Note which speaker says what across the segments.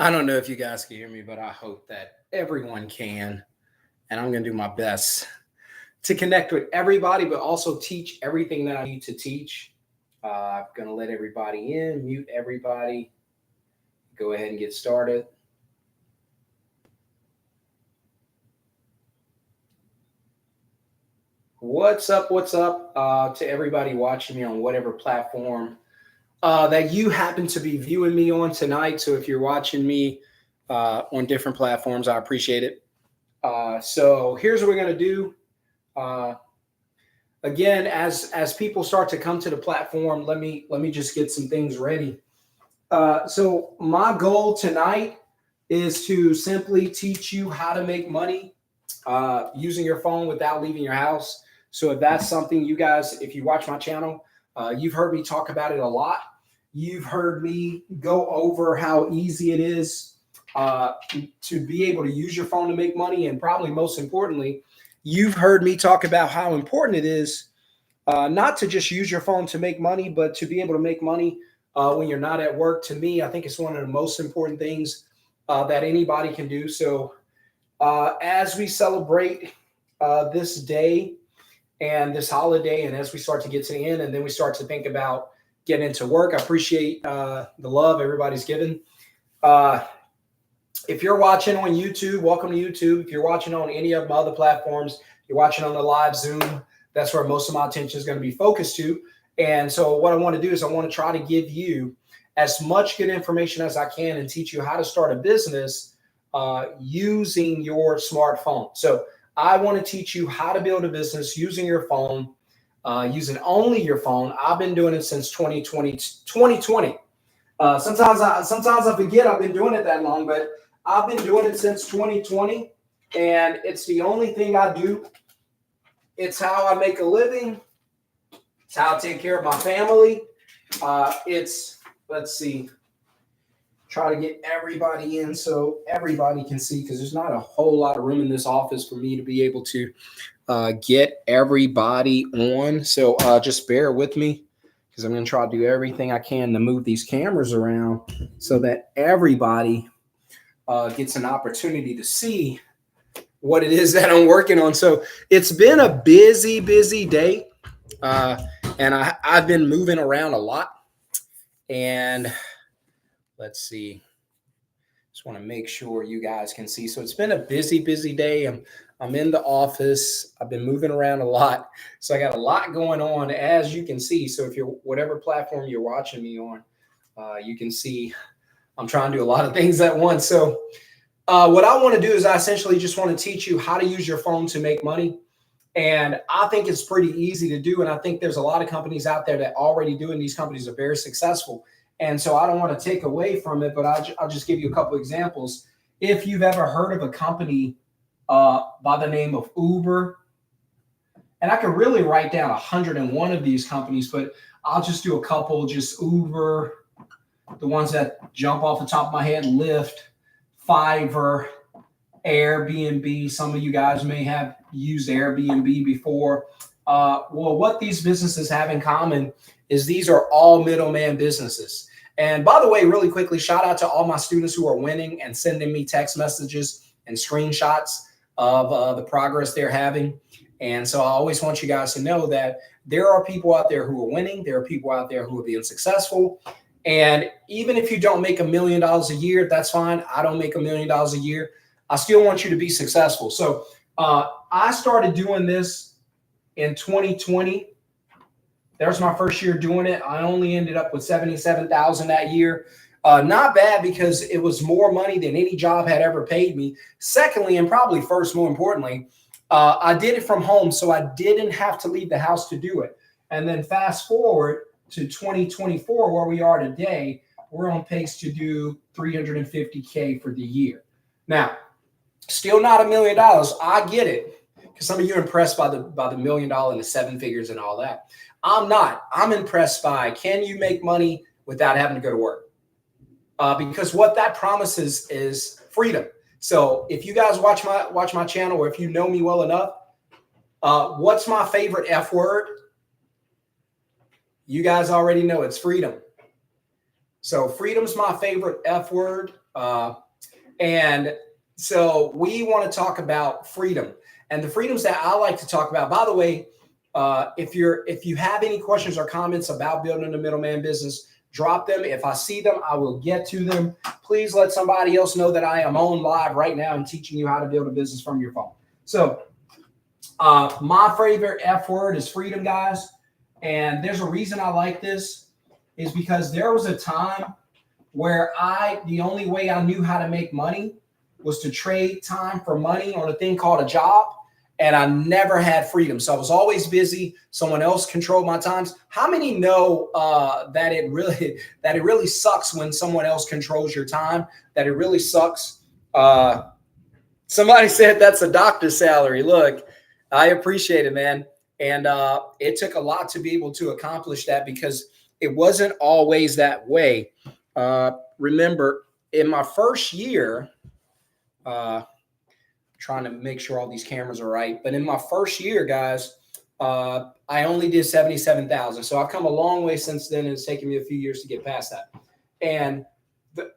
Speaker 1: I don't know if you guys can hear me, but I hope that everyone can. And I'm going to do my best to connect with everybody, but also teach everything that I need to teach. I'm going to let everybody in, mute everybody, go ahead and get started. What's up? What's up to everybody watching me on whatever platform that you happen to be viewing me on tonight? So if you're watching me on different platforms, I appreciate it. So here's what we're going to do. Uh, Again, as people start to come to the platform, let me just get some things ready. So my goal tonight is to simply teach you how to make money using your phone without leaving your house. So if that's something you guys, if you watch my channel, you've heard me talk about it a lot. You've heard me go over how easy it is to be able to use your phone to make money, and probably most importantly, you've heard me talk about how important it is not to just use your phone to make money, but to be able to make money when you're not at work. To me, I think it's one of the most important things that anybody can do. So, as we celebrate this day and this holiday, and as we start to get to the end, and then we start to think about getting into work, I appreciate the love everybody's given. Uh, if you're watching on YouTube, welcome to YouTube. If you're watching on any of my other platforms, you're watching on the live Zoom, that's where most of my attention is going to be focused to. And so what I want to do is I want to try to give you as much good information as I can and teach you how to start a business using your smartphone. So I want to teach you how to build a business using your phone, using only your phone. I've been doing it since 2020. Sometimes I forget I've been doing it that long, but I've been doing it since 2020, and it's the only thing I do. It's how I make a living. It's how I take care of my family. Let's see, try to get everybody in so everybody can see, because there's not a whole lot of room in this office for me to be able to get everybody on. So just bear with me, because I'm going to try to do everything I can to move these cameras around so that everybody gets an opportunity to see what it is that I'm working on. So it's been a busy day, and I've been moving around a lot. And let's see, just want to make sure you guys can see. So it's been a busy day. I'm in the office. I've been moving around a lot, so I got a lot going on, as you can see. So if you're whatever platform you're watching me on, you can see I'm trying to do a lot of things at once. So what I want to do is I essentially just want to teach you how to use your phone to make money. And I think it's pretty easy to do. And I think there's a lot of companies out there that already do, and these companies are very successful. And so I don't want to take away from it, but I'll just give you a couple examples. If you've ever heard of a company by the name of Uber, and I could really write down 101 of these companies, but I'll just do a couple. Just Uber, the ones that jump off the top of my head: Lyft, Fiverr, Airbnb. Some of you guys may have used Airbnb before. Well, what these businesses have in common is these are all middleman businesses. And by the way, really quickly, shout out to all my students who are winning and sending me text messages and screenshots of the progress they're having. And so I always want you guys to know that there are people out there who are winning. There are people out there who are being successful. And even if you don't make $1 million a year, that's fine. I don't make $1 million a year. I still want you to be successful. So I started doing this in 2020. That was my first year doing it. I only ended up with $77,000 that year. Not bad, because it was more money than any job had ever paid me. Secondly, and probably first, more importantly, I did it from home, so I didn't have to leave the house to do it. And then fast forward to 2024, where we are today, we're on pace to do $350K for the year. Now, still not $1 million. I get it, because some of you are impressed by the $1 million and the seven figures and all that. I'm not. I'm impressed by, can you make money without having to go to work? Because what that promises is freedom. So if you guys watch my channel, or if you know me well enough, what's my favorite F word? You guys already know it's freedom. So freedom's my favorite F word. And so we want to talk about freedom and the freedoms that I like to talk about. By the way, if you have any questions or comments about building a middleman business, drop them. If I see them, I will get to them. Please let somebody else know that I am on live right now and teaching you how to build a business from your phone. So my favorite F word is freedom, guys. And there's a reason I like this is because there was a time where the only way I knew how to make money was to trade time for money on a thing called a job. And I never had freedom. So I was always busy. Someone else controlled my times. How many know that it really sucks when someone else controls your time? That it really sucks. Somebody said that's a doctor's salary. Look, I appreciate it, man. And it took a lot to be able to accomplish that because it wasn't always that way. Remember, in my first year, trying to make sure all these cameras are right. But in my first year, guys, I only did 77,000. So I've come a long way since then. And it's taken me a few years to get past that. And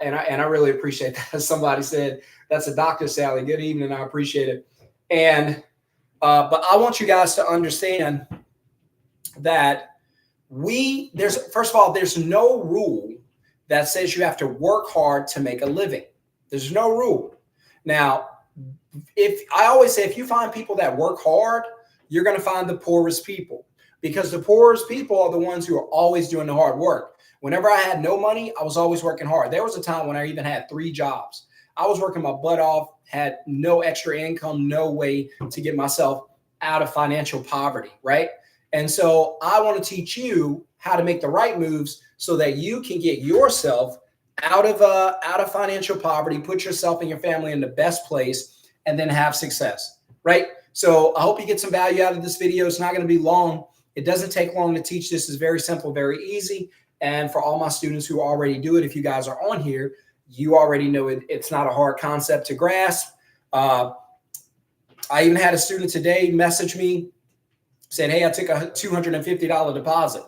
Speaker 1: I really appreciate that. Somebody said that's a doctor's salary. Good evening. I appreciate it. And but I want you guys to understand that first of all, there's no rule that says you have to work hard to make a living. There's no rule. Now, I always say, if you find people that work hard, you're going to find the poorest people, because the poorest people are the ones who are always doing the hard work. Whenever I had no money, I was always working hard. There was a time when I even had 3 jobs. I was working my butt off, had no extra income, no way to get myself out of financial poverty, right? And so I want to teach you how to make the right moves so that you can get yourself out of financial poverty, put yourself and your family in the best place, and then have success, right? So I hope you get some value out of this video. It's not going to be long. It doesn't take long to teach. This is very simple, very easy. And for all my students who already do it, if you guys are on here, you already know it. It's not a hard concept to grasp. I even had a student today message me, said, hey, I took a $250 deposit.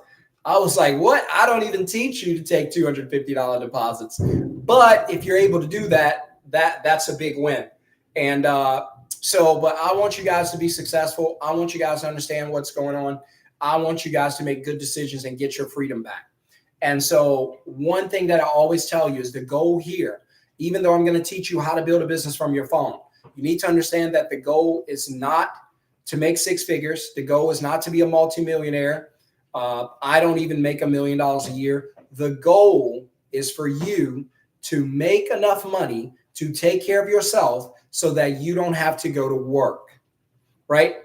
Speaker 1: I was like, what? I don't even teach you to take $250 deposits. But if you're able to do that, that's a big win. And but I want you guys to be successful. I want you guys to understand what's going on. I want you guys to make good decisions and get your freedom back. And so one thing that I always tell you is the goal here, even though I'm going to teach you how to build a business from your phone, you need to understand that the goal is not to make 6 figures. The goal is not to be a multimillionaire. I don't even make $1 million a year. The goal is for you to make enough money to take care of yourself so that you don't have to go to work, right?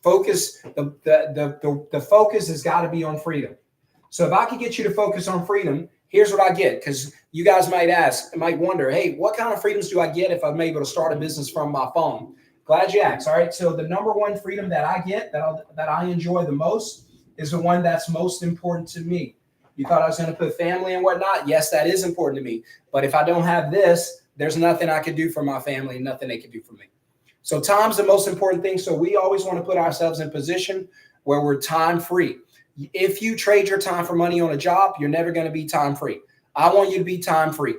Speaker 1: Focus, the focus has got to be on freedom. So if I could get you to focus on freedom, here's what I get. Because you guys might wonder, hey, what kind of freedoms do I get if I'm able to start a business from my phone? Glad you asked. All right. So the number one freedom that I get, that I enjoy the most, is the one that's most important to me. You thought I was going to put family and whatnot? Yes, that is important to me. But if I don't have this, there's nothing I could do for my family, nothing they could do for me. So time's the most important thing. So we always want to put ourselves in a position where we're time free. If you trade your time for money on a job, you're never going to be time free. I want you to be time free.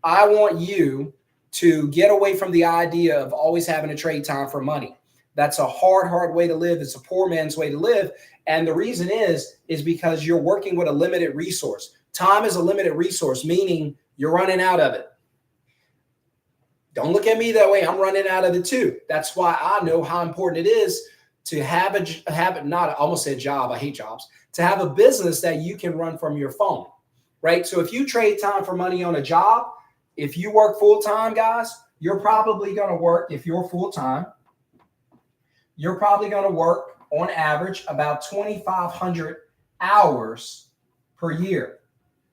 Speaker 1: I want you to get away from the idea of always having to trade time for money. That's a hard way to live. It's a poor man's way to live. And the reason is because you're working with a limited resource. Time is a limited resource, meaning you're running out of it. Don't look at me that way. I'm running out of it too. That's why I know how important it is to have not I almost said job. I hate jobs. To have a business that you can run from your phone, right? So if you trade time for money on a job, if you work full-time, guys, you're probably going to work, if you're full-time, you're probably going to work on average about 2,500 hours per year.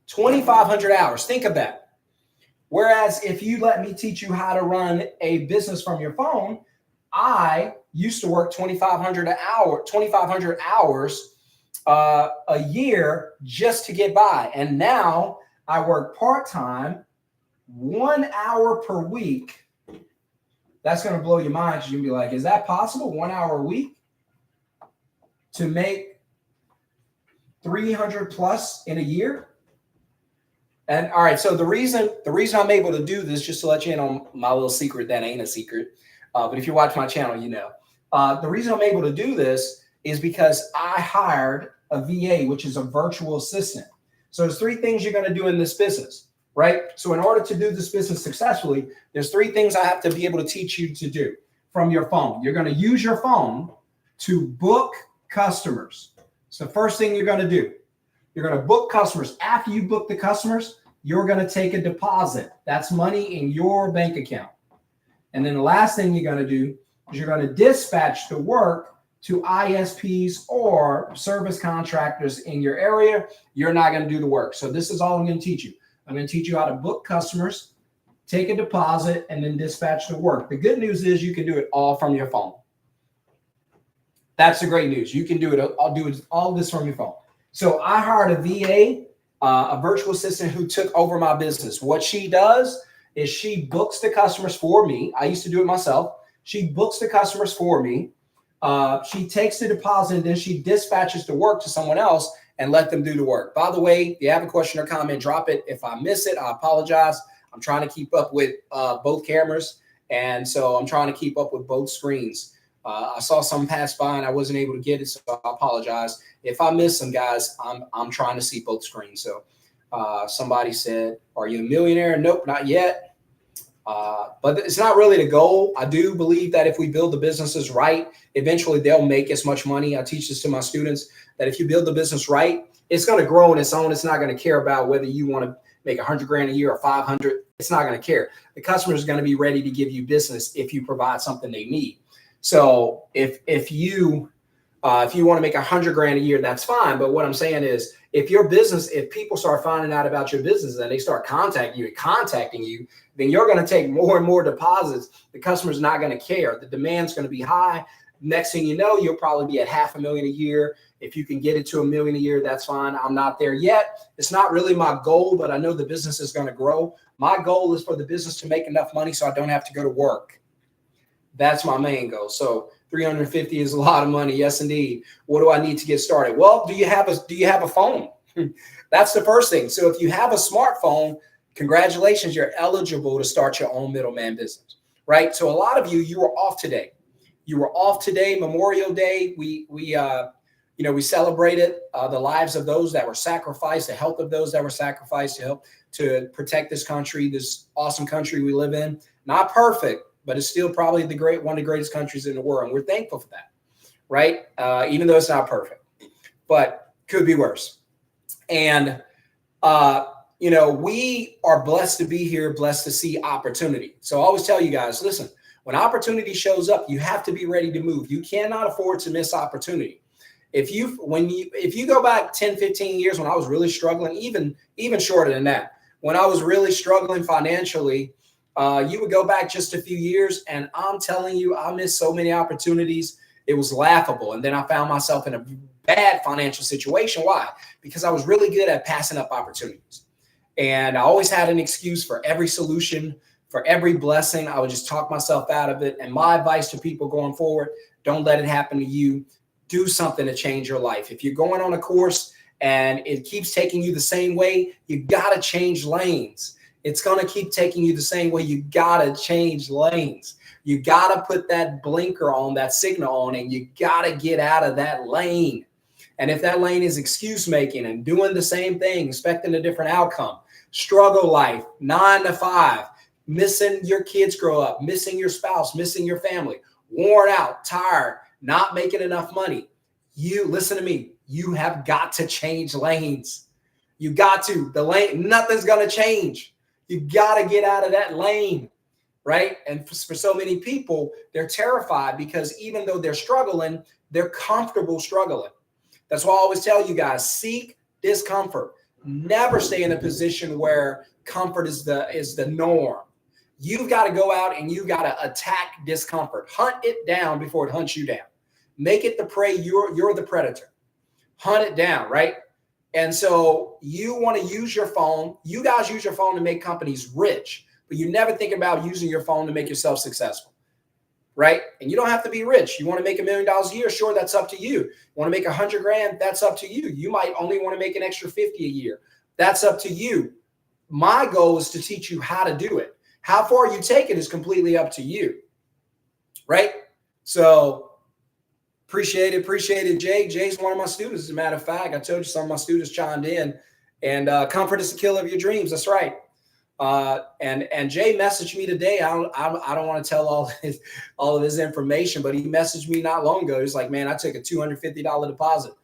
Speaker 1: 2,500 hours. Think of that. Whereas if you let me teach you how to run a business from your phone, I used to work 2,500 hours a year just to get by. And now I work part-time, 1 hour per week. That's going to blow your mind. You'll be like, is that possible? 1 hour a week to make 300 plus in a year? And all right, so the reason I'm able to do this, just to let you in on my little secret that ain't a secret, but if you watch my channel, you know. The reason I'm able to do this is because I hired a VA, which is a virtual assistant. So there's three things you're going to do in this business, right? So in order to do this business successfully, there's three things I have to be able to teach you to do from your phone. You're going to use your phone to book customers. So the first thing you're going to do, you're going to book customers. After you book the customers, you're going to take a deposit. That's money in your bank account. And then the last thing you're going to do is you're going to dispatch the work to ISPs or service contractors in your area. You're not going to do the work. So this is all I'm going to teach you. I'm going to teach you how to book customers, take a deposit, and then dispatch the work. The good news is you can do it all from your phone. That's the great news. You can do it. I'll do all this from your phone. So I hired a VA, a virtual assistant who took over my business. What she does is she books the customers for me. I used to do it myself. She books the customers for me. She takes the deposit and then she dispatches the work to someone else and let them do the work. By the way, if you have a question or comment, drop it. If I miss it, I apologize. I'm trying to keep up with both cameras. And so I'm trying to keep up with both screens. I saw some pass by and I wasn't able to get it, so I apologize. If I miss some, guys, I'm trying to see both screens. So somebody said, "Are you a millionaire?" Nope, not yet. But it's not really the goal. I do believe that if we build the businesses right, eventually they'll make as much money. I teach this to my students that if you build the business right, it's going to grow on its own. It's not going to care about whether you want to make 100 grand a year or 500. It's not going to care. The customer is going to be ready to give you business if you provide something they need. So if you want to make 100 grand a year, that's fine. But what I'm saying is, if your business, if people start finding out about your business and they start contacting you, then you're going to take more and more deposits. The customer's not going to care. The demand's going to be high. Next thing you know, you'll probably be at $500,000 a year. If you can get it to $1 million a year, that's fine. I'm not there yet. It's not really my goal, but I know the business is going to grow. My goal is for the business to make enough money so I don't have to go to work. That's my main goal. So 350 is a lot of money. Yes, indeed. What do I need to get started? Well, do you have a phone? That's the first thing. So if you have a smartphone, congratulations, you're eligible to start your own middleman business, right? So a lot of you were off today. You were off today, Memorial Day. We celebrated the lives of those that were sacrificed, the health of those that were sacrificed to help to protect this country, this awesome country we live in. Not perfect, but it's still probably one of the greatest countries in the world. And we're thankful for that, right? Even though it's not perfect, but could be worse. And, we are blessed to be here, blessed to see opportunity. So I always tell you guys, listen, when opportunity shows up, you have to be ready to move. You cannot afford to miss opportunity. If you go back 10, 15 years when I was really struggling, even shorter than that, when I was really struggling financially, you would go back just a few years, and I'm telling you, I missed so many opportunities. It was laughable. And then I found myself in a bad financial situation. Why? Because I was really good at passing up opportunities. And I always had an excuse for every solution, for every blessing. I would just talk myself out of it. And my advice to people going forward, don't let it happen to you. Do something to change your life. If you're going on a course and it keeps taking you the same way, you got to change lanes. It's going to keep taking you the same way. You got to change lanes. You got to put that blinker on, that signal on, and you got to get out of that lane. And if that lane is excuse making and doing the same thing, expecting a different outcome, struggle life, 9 to 5, missing your kids grow up, missing your spouse, missing your family, worn out, tired, not making enough money, listen to me, you have got to change lanes. You got to. The lane, nothing's going to change. You got to get out of that lane, right? And for so many people, they're terrified because even though they're struggling, they're comfortable struggling. That's why I always tell you guys, seek discomfort. Never stay in a position where comfort is the norm. You've got to go out and you've got to attack discomfort. Hunt it down before it hunts you down. Make it the prey. You're the predator. Hunt it down, right? And so you want to use your phone. You guys use your phone to make companies rich, but you never think about using your phone to make yourself successful, right? And you don't have to be rich. You want to make $1 million a year? Sure, that's up to you. You want to make 100 grand? That's up to you. You might only want to make an extra 50 a year. That's up to you. My goal is to teach you how to do it. How far you take it is completely up to you, right? So appreciate it, Jay. Jay's one of my students. As a matter of fact, I told you some of my students chimed in, and comfort is the killer of your dreams. That's right. And Jay messaged me today. I don't want to tell all of his information, but he messaged me not long ago. He's like, man, I took a $250 deposit,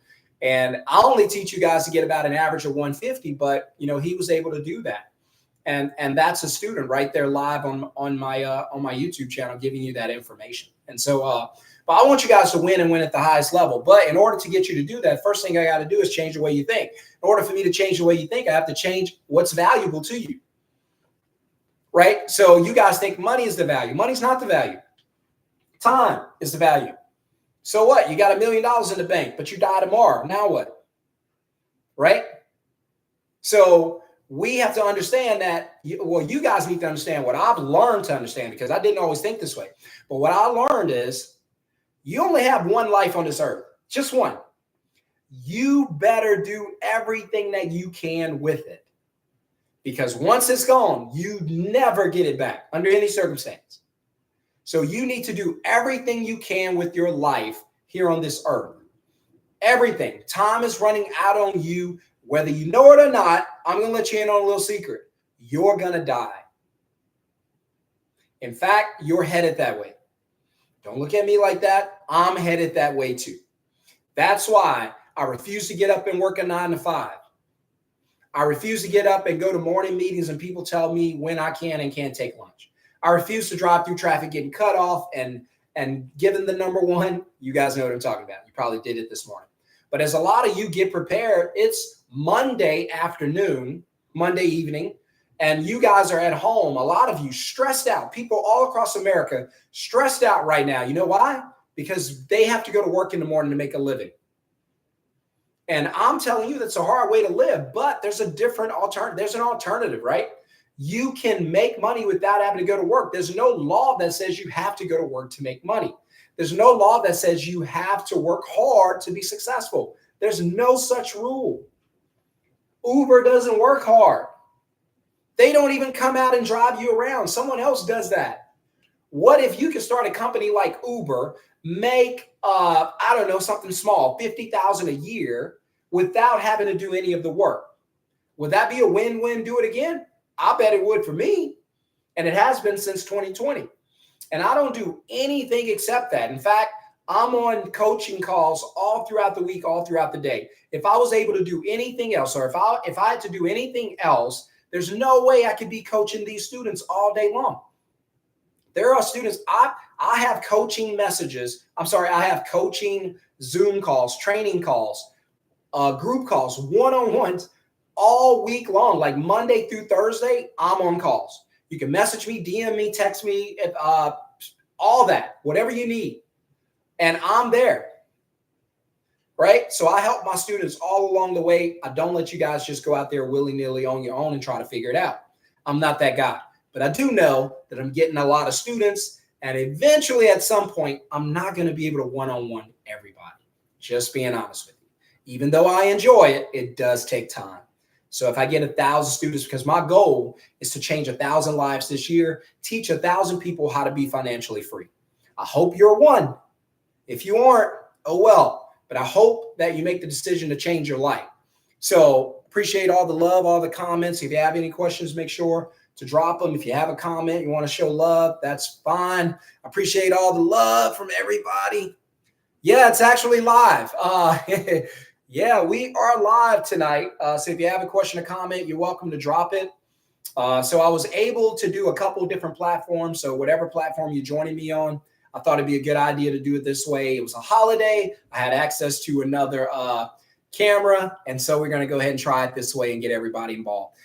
Speaker 1: and I'll only teach you guys to get about an average of 150. But he was able to do that, and that's a student right there live on my YouTube channel giving you that information. And so, but I want you guys to win and win at the highest level. But in order to get you to do that, first thing I got to do is change the way you think. In order for me to change the way you think, I have to change what's valuable to you. Right? So you guys think money is the value. Money's not the value. Time is the value. So what? You got $1 million in the bank, but you die tomorrow. Now what? Right? So we have to understand that, you guys need to understand what I've learned to understand, because I didn't always think this way. But what I learned is you only have one life on this earth, just one. You better do everything that you can with it. Because once it's gone, you never get it back under any circumstance. So you need to do everything you can with your life here on this earth. Everything. Time is running out on you, whether you know it or not. I'm going to let you in on a little secret. You're going to die. In fact, you're headed that way. Don't look at me like that. I'm headed that way too. That's why I refuse to get up and work a 9 to 5. I refuse to get up and go to morning meetings and people tell me when I can and can't take lunch. I refuse to drive through traffic getting cut off and given the number one. You guys know what I'm talking about. You probably did it this morning. But as a lot of you get prepared, it's Monday afternoon, Monday evening, and you guys are at home. A lot of you stressed out. People all across America stressed out right now. You know why? Because they have to go to work in the morning to make a living. And I'm telling you, that's a hard way to live, but there's a different alternative. There's an alternative, right? You can make money without having to go to work. There's no law that says you have to go to work to make money. There's no law that says you have to work hard to be successful. There's no such rule. Uber doesn't work hard. They don't even come out and drive you around. Someone else does that. What if you could start a company like Uber, make I don't know, something small, $50,000 a year, without having to do any of the work? Would that be a win-win? Do it again? I bet it would for me. And it has been since 2020. And I don't do anything except that. In fact, I'm on coaching calls all throughout the week, all throughout the day. If I was able to do anything else, or if I had to do anything else, there's no way I could be coaching these students all day long. There are students, I have coaching messages. I have coaching Zoom calls, training calls, group calls, one-on-ones all week long, like Monday through Thursday. I'm on calls. You can message me, DM me, text me, all that, whatever you need. And I'm there, right? So I help my students all along the way. I don't let you guys just go out there willy-nilly on your own and try to figure it out. I'm not that guy. But I do know that I'm getting a lot of students, and eventually at some point, I'm not going to be able to one-on-one everybody. Just being honest with you. Even though I enjoy it, it does take time. So if I get 1,000 students, because my goal is to change 1,000 lives this year, teach 1,000 people how to be financially free. I hope you're one. If you aren't, oh well. But I hope that you make the decision to change your life. So appreciate all the love, all the comments. If you have any questions, make sure to drop them. If you have a comment, you want to show love, that's fine. I appreciate all the love from everybody. Yeah, it's actually live. Yeah, we are live tonight. So if you have a question or comment, you're welcome to drop it. So I was able to do a couple of different platforms. So whatever platform you're joining me on, I thought it'd be a good idea to do it this way. It was a holiday. I had access to another camera. And so we're going to go ahead and try it this way and get everybody involved.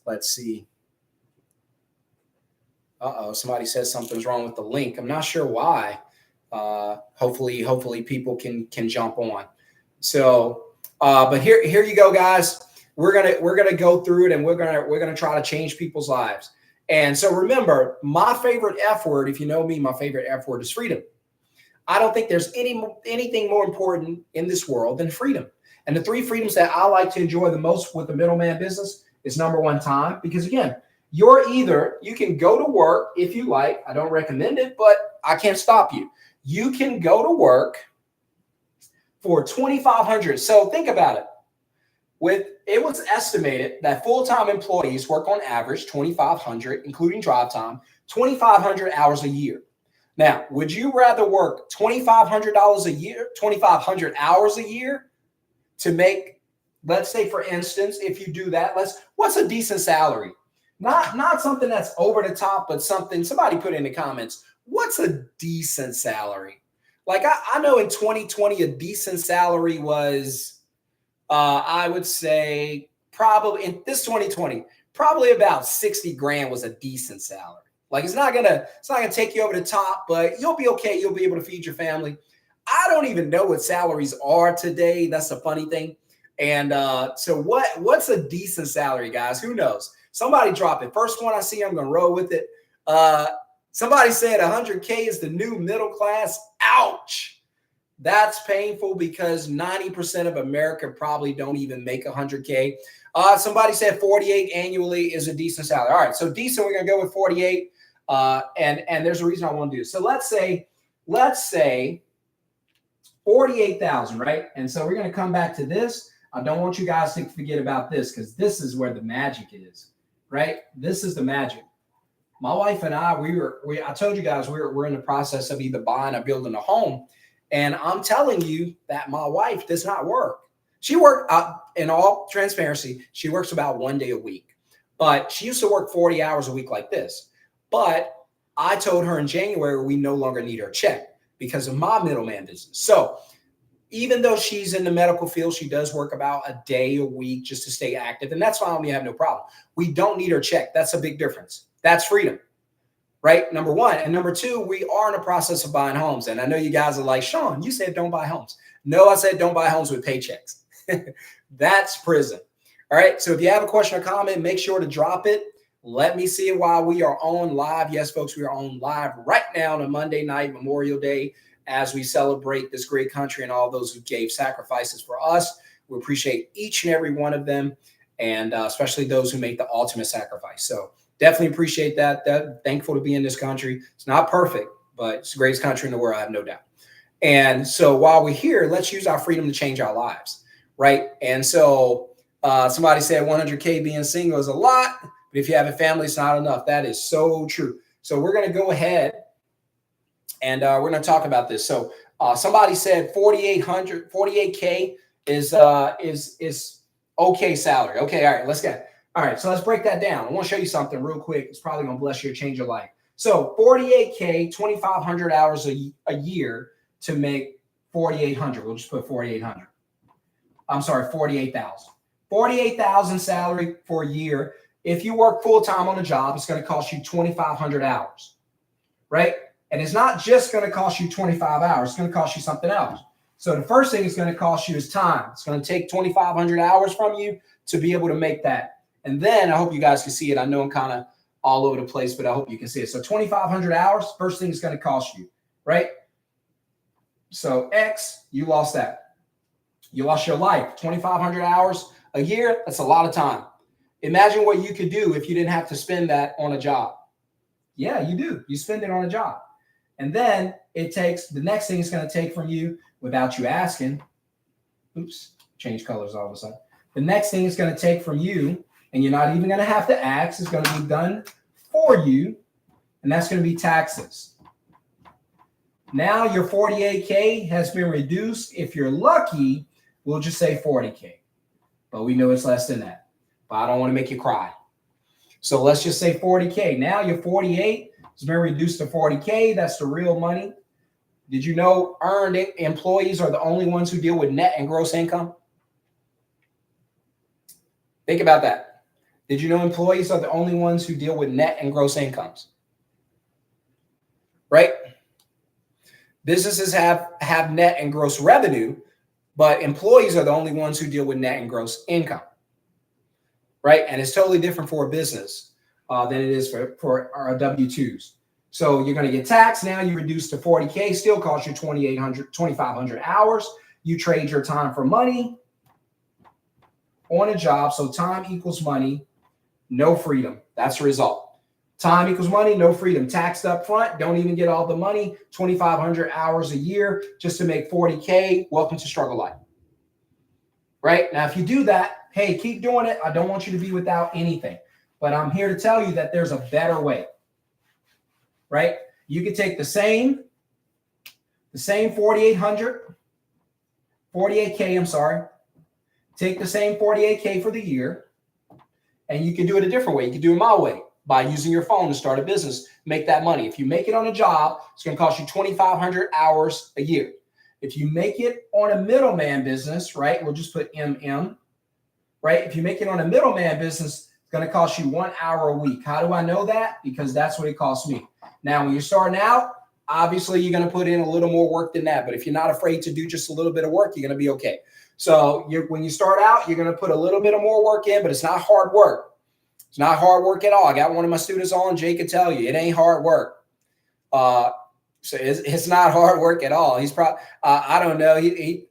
Speaker 1: Let's see. Somebody says something's wrong with the link. I'm not sure why. Hopefully people can jump on. So, but here you go, guys. We're gonna go through it, and we're gonna try to change people's lives. And so remember, my favorite F word, if you know me, my favorite F word is freedom. I don't think there's anything more important in this world than freedom. And the 3 freedoms that I like to enjoy the most with the middleman business is number one, time. Because again, you can go to work if you like. I don't recommend it, but I can't stop you. You can go to work for $2,500. So think about it. It was estimated that full-time employees work on average 2,500, including drive time, 2,500 hours a year. Now, would you rather work $2,500 a year, 2,500 hours a year to make, let's say, for instance, if you do that, what's a decent salary? Not something that's over the top, but somebody put in the comments, what's a decent salary? Like I know in 2020, a decent salary was, I would say probably in this 2020, probably about 60 grand was a decent salary. Like it's not gonna take you over the top, but you'll be okay. You'll be able to feed your family. I don't even know what salaries are today. That's the funny thing. And so what's a decent salary, guys? Who knows? Somebody drop it. First one I see, I'm gonna roll with it. Somebody said 100K is the new middle class. Ouch. That's painful because 90% of America probably don't even make 100K. Somebody said 48 annually is a decent salary. All right, so decent, we're gonna go with 48. And there's a reason I want to do this. So let's say 48,000, right? And so we're gonna come back to this. I don't want you guys to forget about this because this is where the magic is, right? This is the magic. My wife and I, I told you guys we're in the process of either buying or building a home. And I'm telling you that my wife does not work. She works, in all transparency, she works about 1 day a week. But she used to work 40 hours a week like this. But I told her in January we no longer need her check because of my middleman business. So even though she's in the medical field, she does work about a day a week just to stay active. And that's fine. We have no problem. We don't need her check. That's a big difference. That's freedom. Right? Number one. And number two, we are in the process of buying homes. And I know you guys are like, Shon, you said don't buy homes. No, I said don't buy homes with paychecks. That's prison. All right. So if you have a question or comment, make sure to drop it. Let me see it while we are on live. Yes, folks, we are on live right now on a Monday night, Memorial Day, as we celebrate this great country and all those who gave sacrifices for us. We appreciate each and every one of them, and especially those who make the ultimate sacrifice. So definitely appreciate that. Thankful to be in this country. It's not perfect, but it's the greatest country in the world, I have no doubt. And so while we're here, let's use our freedom to change our lives, right? And so somebody said 100K being single is a lot, but if you have a family, it's not enough. That is so true. So we're going to go ahead and we're going to talk about this. So somebody said 48K is okay salary. Okay, all right, let's get it. All right, so let's break that down. I want to show you something real quick. It's probably going to bless you or change your life. So 48K, 2,500 hours a year to make 4,800. We'll just put 4,800. I'm sorry, 48,000. 48,000 salary for a year. If you work full-time on a job, it's going to cost you 2,500 hours, right? And it's not just going to cost you 25 hours. It's going to cost you something else. So the first thing it's going to cost you is time. It's going to take 2,500 hours from you to be able to make that. And then I hope you guys can see it. I know I'm kind of all over the place, but I hope you can see it. So 2,500 hours, first thing it's going to cost you, right? So X, you lost that. You lost your life. 2,500 hours a year, that's a lot of time. Imagine what you could do if you didn't have to spend that on a job. Yeah, you do. You spend it on a job. And then it takes, the next thing it's going to take from you without you asking, oops, change colors all of a sudden. The next thing it's going to take from you, and you're not even going to have to ask, it's going to be done for you, and that's going to be taxes. Now your 48K has been reduced. If you're lucky, we'll just say 40K. But we know it's less than that. But I don't want to make you cry. So let's just say 40K. Now your 48 has been reduced to 40K. That's the real money. Did you know earned employees are the only ones who deal with net and gross income? Think about that. Did you know employees are the only ones who deal with net and gross incomes? Right? Businesses have net and gross revenue, but employees are the only ones who deal with net and gross income. Right? And it's totally different for a business than it is for our W-2s. So you're going to get taxed. Now you reduce to 40K, still cost you 2,500 hours. You trade your time for money on a job. So time equals money. no freedom. That's the result. Time equals money, no freedom. Taxed up front, don't even get all the money. 2,500 hours a year just to make 40K. Welcome to struggle life. Right? Now, if you do that, hey, keep doing it. I don't want you to be without anything. But I'm here to tell you that there's a better way. Right? You could take the same 48K, I'm sorry. Take the same 48K for the year, and you can do it a different way. You can do it my way, by using your phone to start a business, make that money. If you make it on a job, it's going to cost you 2,500 hours a year. If you make it on a middleman business, right, we'll just put MM, right? If you make it on a middleman business, it's going to cost you 1 hour a week. How do I know that? Because that's what it costs me. Now, when you're starting out, obviously you're going to put in a little more work than that. But if you're not afraid to do just a little bit of work, you're going to be okay. So when you start out, you're going to put a little bit of more work in, but it's not hard work. It's not hard work at all. I got one of my students on. Jay can tell you it ain't hard work. So it's not hard work at all. He's probably I don't know.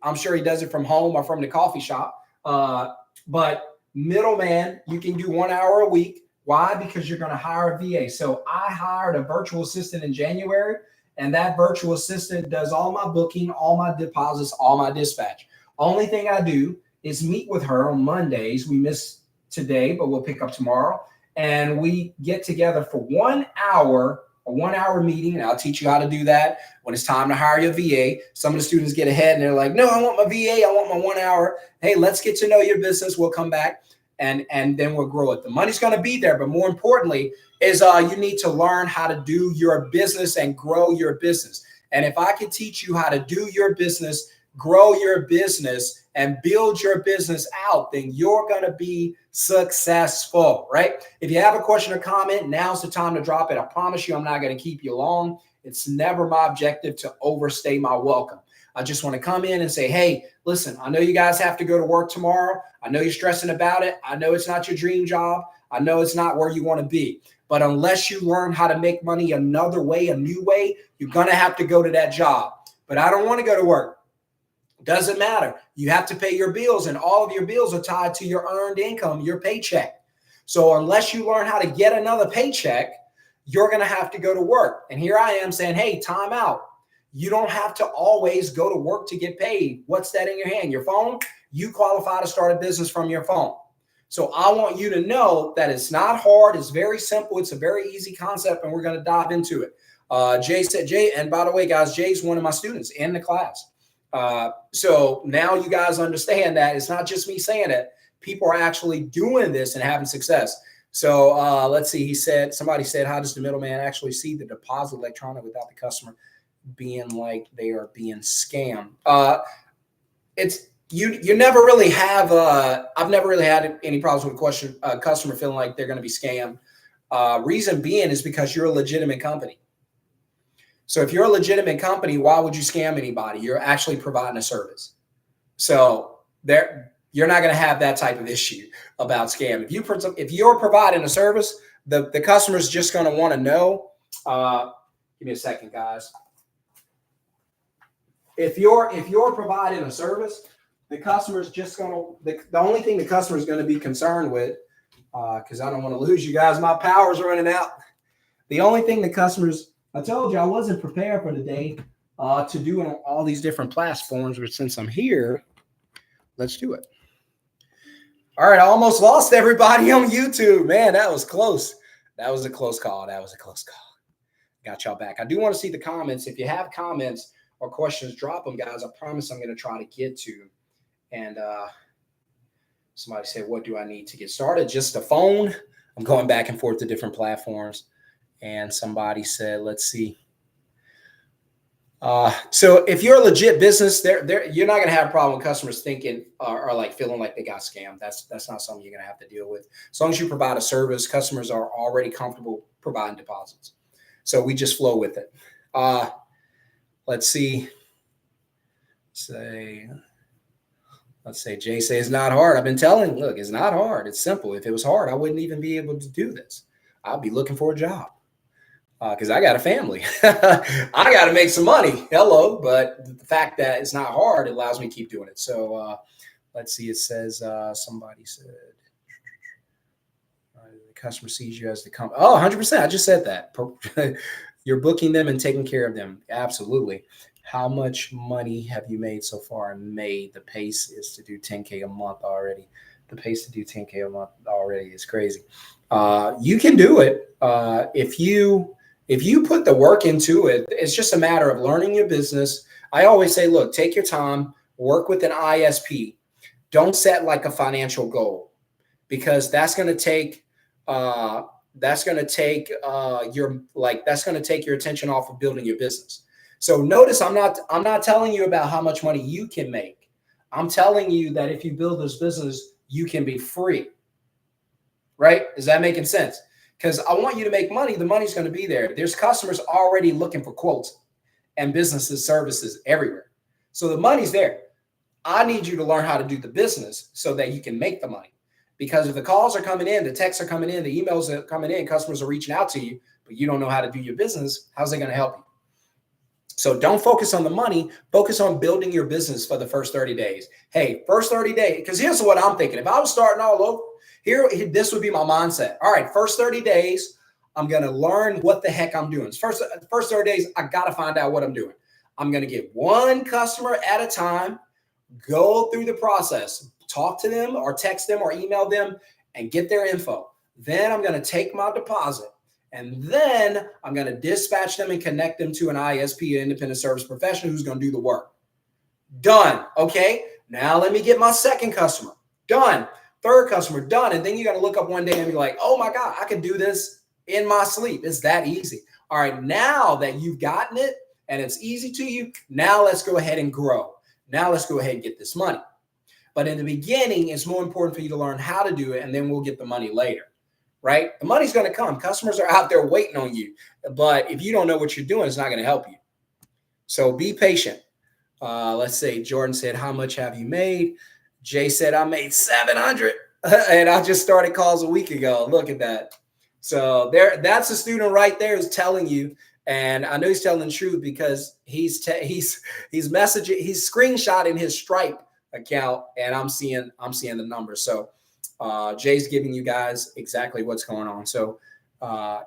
Speaker 1: I'm sure he does it from home or from the coffee shop. But middleman, you can do 1 hour a week. Why? Because you're going to hire a VA. So I hired a virtual assistant in January, and that virtual assistant does all my booking, all my deposits, all my dispatch. Only thing I do is meet with her on Mondays. We miss today, but we'll pick up tomorrow. And we get together for 1 hour, a 1 hour meeting. And I'll teach you how to do that when it's time to hire your VA. Some of the students get ahead and they're like, no, I want my VA. I want my 1 hour. Hey, let's get to know your business. We'll come back and then we'll grow it. The money's going to be there. But more importantly is you need to learn how to do your business and grow your business. And if I can teach you how to do your business, grow your business, and build your business out, then you're going to be successful, right? If you have a question or comment, now's the time to drop it. I promise you, I'm not going to keep you long. It's never my objective to overstay my welcome. I just want to come in and say, hey, listen, I know you guys have to go to work tomorrow. I know you're stressing about it. I know it's not your dream job. I know it's not where you want to be. But unless you learn how to make money another way, a new way, you're going to have to go to that job. But I don't want to go to work. Doesn't matter. You have to pay your bills, and all of your bills are tied to your earned income, your paycheck. So unless you learn how to get another paycheck, you're going to have to go to work. And here I am saying, hey, time out. You don't have to always go to work to get paid. What's that in your hand? Your phone? You qualify to start a business from your phone. So I want you to know that it's not hard. It's very simple. It's a very easy concept, and we're going to dive into it. Jay said, and by the way, guys, Jay's one of my students in the class. So now you guys understand that it's not just me saying it. People are actually doing this and having success. So let's see. Somebody said, how does the middleman actually see the deposit electronic without the customer being like they are being scammed? You never really have. I've never really had any problems with a customer feeling like they're going to be scammed. Reason being is because you're a legitimate company. So if you're a legitimate company, why would you scam anybody? You're actually providing a service. So you're not going to have that type of issue about scam. If you're providing a service, the customer's just going to want to know. Give me a second, guys. If you're providing a service, the customer's just going to the only thing the customer is going to be concerned with, because I don't want to lose you guys. My power's running out. The only thing the customers I told you I wasn't prepared for today to do it on all these different platforms, but since I'm here, let's do it. All right, I almost lost everybody on YouTube. Man, that was close. That was a close call. Got y'all back. I do want to see the comments. If you have comments or questions, drop them, guys. I promise I'm going to try to get to. And somebody said, what do I need to get started? Just a phone. I'm going back and forth to different platforms. And somebody said, let's see. So if you're a legit business, you're not going to have a problem with customers thinking or like feeling like they got scammed. That's not something you're going to have to deal with. As long as you provide a service, customers are already comfortable providing deposits. So we just flow with it. Let's see. Let's say Jay says it's not hard. I've been telling, look, it's not hard. It's simple. If it was hard, I wouldn't even be able to do this. I'd be looking for a job. Because I got a family. I got to make some money. Hello. But the fact that it's not hard, it allows me to keep doing it. So let's see. It says somebody said, customer sees you as the company. Oh, 100%. I just said that. You're booking them and taking care of them. Absolutely. How much money have you made so far in May? The pace is to do 10K a month already. The pace to do 10K a month already is crazy. You can do it if you put the work into it. It's just a matter of learning your business. I always say, look, take your time, work with an ISP. Don't set like a financial goal, because that's going to take your attention off of building your business. So notice I'm not telling you about how much money you can make. I'm telling you that if you build this business, you can be free. Right? Is that making sense? Because I want you to make money. The money's going to be there. There's customers already looking for quotes and businesses, services everywhere. So the money's there. I need you to learn how to do the business so that you can make the money. Because if the calls are coming in, the texts are coming in, the emails are coming in, customers are reaching out to you, but you don't know how to do your business, how's it going to help you? So don't focus on the money. Focus on building your business for the first 30 days. Hey, first 30 days, because here's what I'm thinking. If I was starting all over, this would be my mindset. All right, first 30 days, I'm going to learn what the heck I'm doing. First 30 days, I got to find out what I'm doing. I'm going to get one customer at a time, go through the process, talk to them or text them or email them and get their info. Then I'm going to take my deposit, and then I'm going to dispatch them and connect them to an ISP, an independent service professional, who's going to do the work. Done. Okay. Now let me get my second customer. Done. Third customer. Done. And then you're going to look up one day and be like, oh my God, I can do this in my sleep. It's that easy. All right. Now that you've gotten it and it's easy to you, now let's go ahead and grow. Now let's go ahead and get this money. But in the beginning, it's more important for you to learn how to do it, and then we'll get the money later, right? The money's going to come. Customers are out there waiting on you. But if you don't know what you're doing, it's not going to help you. So be patient. Let's say Jordan said, how much have you made? Jay said, I made 700 and I just started calls a week ago. Look at that. So that's a student right there who's telling you. And I know he's telling the truth, because he's messaging, he's screenshotting his Stripe account, and I'm seeing the numbers. So Jay's giving you guys exactly what's going on. So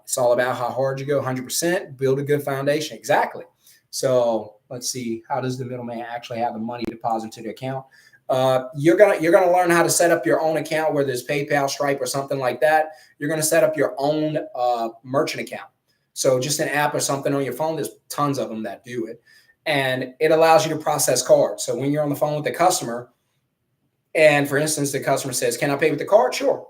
Speaker 1: it's all about how hard you go. 100%, build a good foundation. Exactly. So let's see, how does the middleman actually have the money deposited to the account? You're gonna learn how to set up your own account, whether it's PayPal, Stripe, or something like that. You're gonna set up your own merchant account. So just an app or something on your phone. There's tons of them that do it. And it allows you to process cards. So when you're on the phone with the customer, and for instance, the customer says, can I pay with the card? Sure.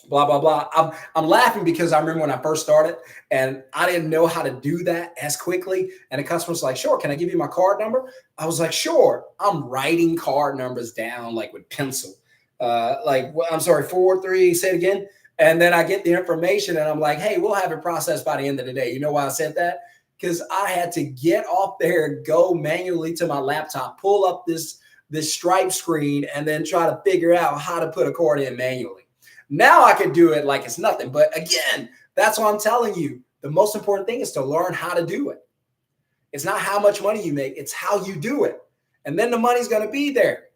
Speaker 1: Blah, blah, blah. I'm laughing because I remember when I first started and I didn't know how to do that as quickly. And the customer's like, sure, can I give you my card number? I was like, sure. I'm writing card numbers down like with pencil. I'm sorry, 4-3, say it again. And then I get the information and I'm like, hey, we'll have it processed by the end of the day. You know why I said that? Because I had to get off there, go manually to my laptop, pull up this Stripe screen, and then try to figure out how to put a card in manually. Now I can do it like it's nothing. But again, that's what I'm telling you. The most important thing is to learn how to do it. It's not how much money you make. It's how you do it. And then the money's going to be there.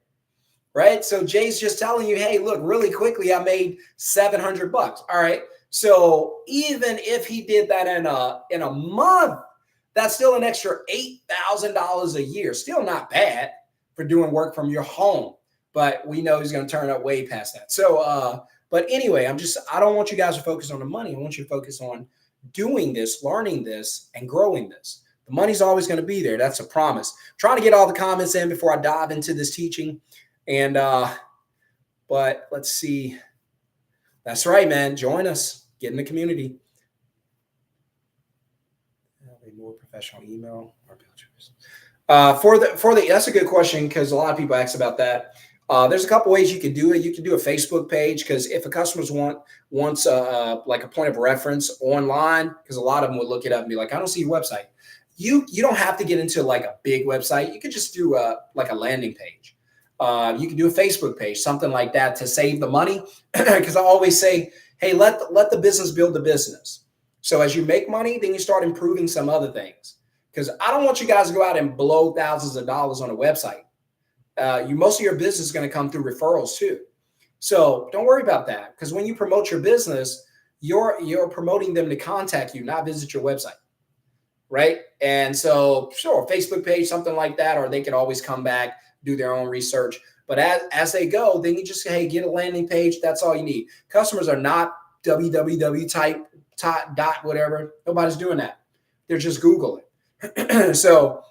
Speaker 1: Right? So Jay's just telling you, hey, look, really quickly, I made $700. All right. So even if he did that in a month, that's still an extra $8,000 a year. Still not bad for doing work from your home. But we know he's going to turn up way past that. So, but anyway, I don't want you guys to focus on the money. I want you to focus on doing this, learning this, and growing this. The money's always going to be there. That's a promise. I'm trying to get all the comments in before I dive into this teaching. And, but let's see. That's right, man. Join us. Get in the community. A more professional email or that's a good question, because a lot of people ask about that. There's a couple ways you can do it. You can do a Facebook page, because if a customer's wants like a point of reference online, because a lot of them would look it up and be like, I don't see your website. You don't have to get into like a big website. You could just do like a landing page. You can do a Facebook page, something like that, to save the money. Because I always say, hey, let the business build the business. So as you make money, then you start improving some other things. Because I don't want you guys to go out and blow thousands of dollars on a website. Most of your business is going to come through referrals too. So don't worry about that. Because when you promote your business, you're promoting them to contact you, not visit your website. Right. And so, sure, Facebook page, something like that, or they can always come back, do their own research. But as they go, then you just say, hey, get a landing page. That's all you need. Customers are not www type dot whatever. Nobody's doing that. They're just Googling. So,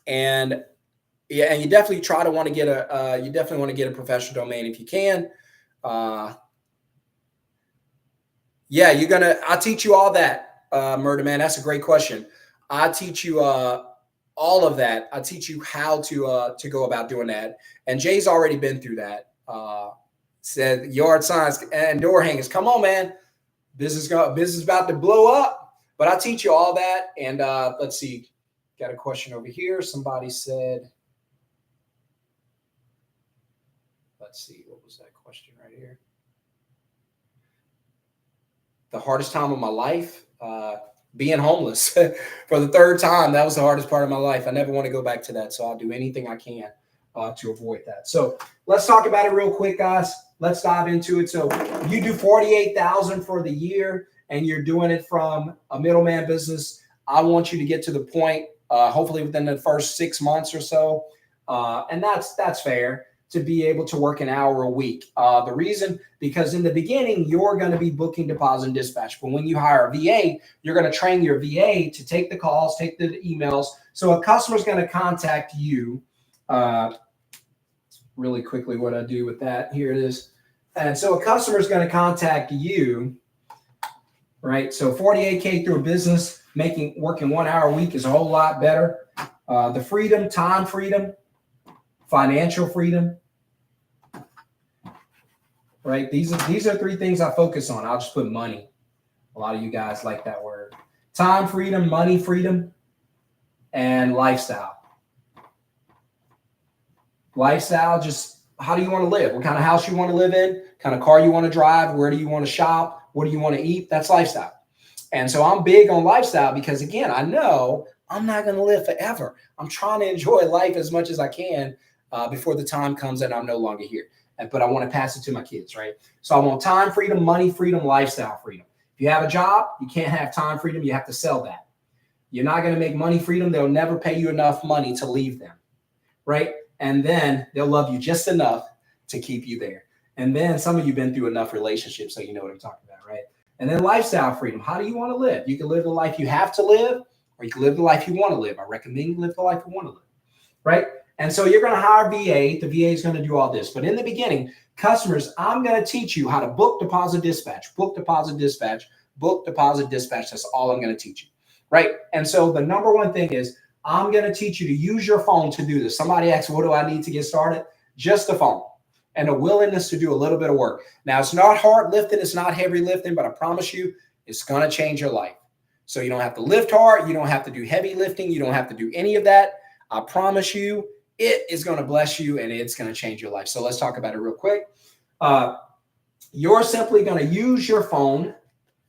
Speaker 1: and yeah, and you definitely try to want to get a professional domain if you can. Yeah, I'll teach you all that. Murder Man, that's a great question. I teach you all of that. I teach you how to go about doing that. And Jay's already been through that. Said yard signs and door hangers. Come on, man. Business is about to blow up. But I teach you all that. And let's see. Got a question over here. Somebody said. Let's see. What was that question right here? The hardest time of my life. Being homeless for the third time. That was the hardest part of my life. I never want to go back to that. So I'll do anything I can to avoid that. So let's talk about it real quick, guys. Let's dive into it. So you do 48,000 for the year and you're doing it from a middleman business. I want you to get to the point, hopefully within the first 6 months or so. And that's fair, to be able to work an hour a week. The reason, because in the beginning, you're going to be booking deposit and dispatch. But when you hire a VA, you're going to train your VA to take the calls, take the emails. So a customer's going to contact you. Really quickly, what I do with that, here it is. And so a customer is going to contact you, right? So 48K through a business, working 1 hour a week is a whole lot better. The freedom, time freedom, financial freedom, right? These are three things I focus on. I'll just put money. A lot of you guys like that word. Time freedom, money freedom, and lifestyle. Lifestyle, just how do you want to live? What kind of house you want to live in? What kind of car you want to drive? Where do you want to shop? What do you want to eat? That's lifestyle. And so I'm big on lifestyle because, again, I know I'm not going to live forever. I'm trying to enjoy life as much as I can before the time comes that I'm no longer here. But I want to pass it to my kids, right? So I want time freedom, money freedom, lifestyle freedom. If you have a job, you can't have time freedom. You have to sell that. You're not going to make money freedom. They'll never pay you enough money to leave them, right? And then they'll love you just enough to keep you there. And then some of you have been through enough relationships, so you know what I'm talking about, right? And then lifestyle freedom. How do you want to live? You can live the life you have to live, or you can live the life you want to live. I recommend you live the life you want to live, right? And so you're going to hire a VA. The VA is going to do all this. But in the beginning, customers, I'm going to teach you how to book, deposit, dispatch, book, deposit, dispatch, book, deposit, dispatch. That's all I'm going to teach you, right? And so the number one thing is I'm going to teach you to use your phone to do this. Somebody asks, what do I need to get started? Just the phone and a willingness to do a little bit of work. Now, it's not hard lifting. It's not heavy lifting, but I promise you, it's going to change your life. So you don't have to lift hard. You don't have to do heavy lifting. You don't have to do any of that. I promise you, it is going to bless you and it's going to change your life. So let's talk about it real quick. You're simply going to use your phone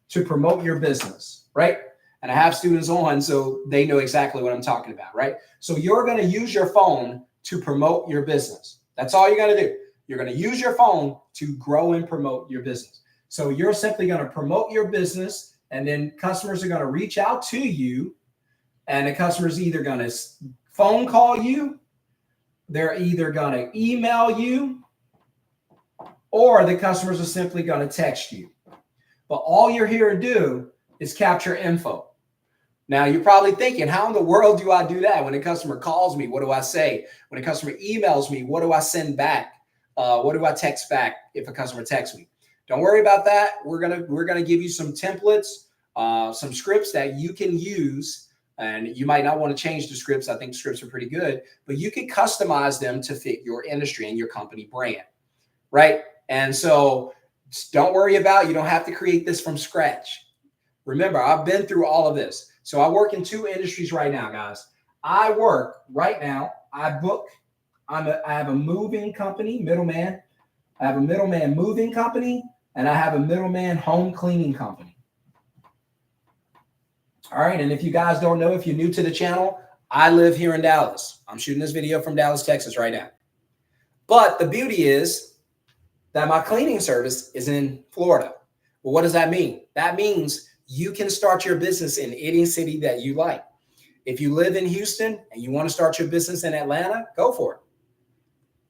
Speaker 1: to promote your business, right? And I have students on, so they know exactly what I'm talking about, right? So you're going to use your phone to promote your business. That's all you're going to do. You're going to use your phone to grow and promote your business. So you're simply going to promote your business, and then customers are going to reach out to you, and the customer's either going to phone call you, they're either going to email you, or the customers are simply going to text you. But all you're here to do is capture info. Now, you're probably thinking, how in the world do I do that? When a customer calls me, what do I say? When a customer emails me, what do I send back? What do I text back if a customer texts me? Don't worry about that. We're gonna give you some templates, some scripts that you can use. And you might not want to change the scripts. I think scripts are pretty good, but you can customize them to fit your industry and your company brand, right? And so don't worry about, you don't have to create this from scratch. Remember, I've been through all of this. So I work in two industries right now, guys. I work right now. I book. I have a moving company, middleman. I have a middleman moving company, and I have a middleman home cleaning company. All right. And if you guys don't know, if you're new to the channel, I live here in Dallas. I'm shooting this video from Dallas, Texas right now. But the beauty is that my cleaning service is in Florida. Well, what does that mean? That means you can start your business in any city that you like. If you live in Houston and you want to start your business in Atlanta, go for it.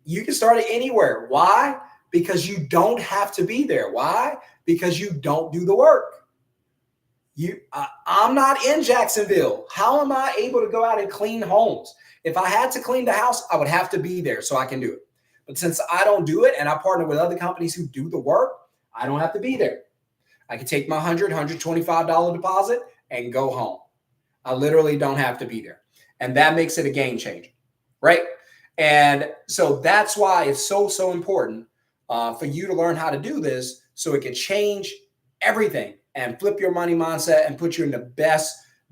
Speaker 1: You can start it anywhere. Why? Because you don't have to be there. Why? Because you don't do the work. I'm not in Jacksonville. How am I able to go out and clean homes? If I had to clean the house, I would have to be there so I can do it. But since I don't do it and I partner with other companies who do the work, I don't have to be there. I can take my $125 deposit and go home. I literally don't have to be there. And that makes it a game changer, right? And so that's why it's so important for you to learn how to do this so it can change everything and flip your money mindset and put you in the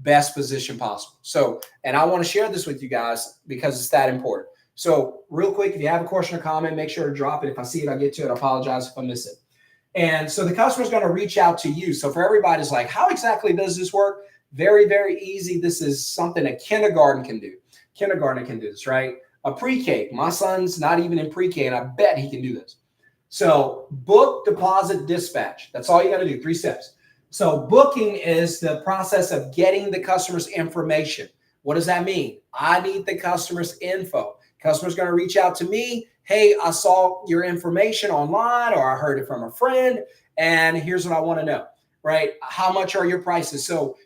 Speaker 1: best position possible. So, and I want to share this with you guys because it's that important. So real quick, if you have a question or comment, make sure to drop it. If I see it, I'll get to it. I apologize if I miss it. And so the customer is going to reach out to you. So for everybody's like, how exactly does this work? Very, very easy. This is something a kindergarten can do. Kindergarten can do this, right? A pre-K. My son's not even in pre-K, and I bet he can do this. So book, deposit, dispatch. That's all you got to do. 3 steps. So booking is the process of getting the customer's information. What does that mean? I need the customer's info. Customer's going to reach out to me. Hey, I saw your information online, or I heard it from a friend, and here's what I want to know, right? How much are your prices? So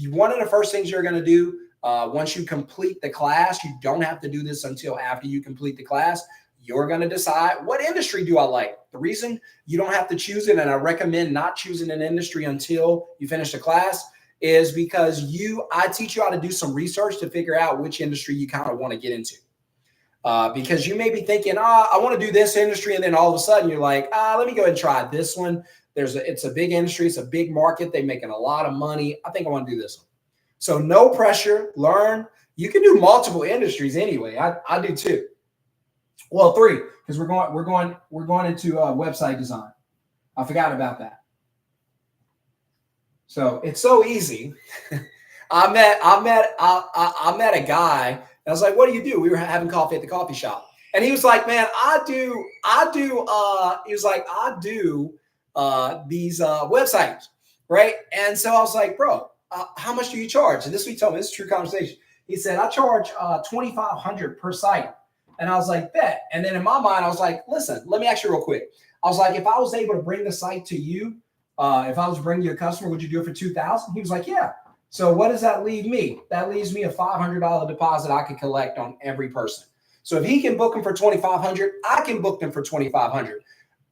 Speaker 1: one of the first things you're going to do once you complete the class, you don't have to do this until after you complete the class. You're going to decide, what industry do I like? The reason you don't have to choose it, and I recommend not choosing an industry until you finish the class, is because I teach you how to do some research to figure out which industry you kind of want to get into. Because you may be thinking, I want to do this industry, and then all of a sudden you're like, let me go ahead and try this one. It's a big industry. It's a big market. They're making a lot of money. I think I want to do this one. So no pressure, learn. You can do multiple industries anyway. I do too. Well, 3, because we're going into website design. I forgot about that. So it's so easy. I met a guy. I was like, what do you do? We were having coffee at the coffee shop. And he was like, man, I do these websites, right? And so I was like, bro, how much do you charge? And this is what he told me. This is a true conversation. He said, I charge $2,500 per site. And I was like, bet. And then in my mind, I was like, listen, let me ask you real quick. I was like, if I was able to bring the site to you, if I was bringing you a customer, would you do it for $2,000? He was like, yeah. So what does that leave me? That leaves me a $500 deposit I could collect on every person. So if he can book them for $2,500, I can book them for $2,500.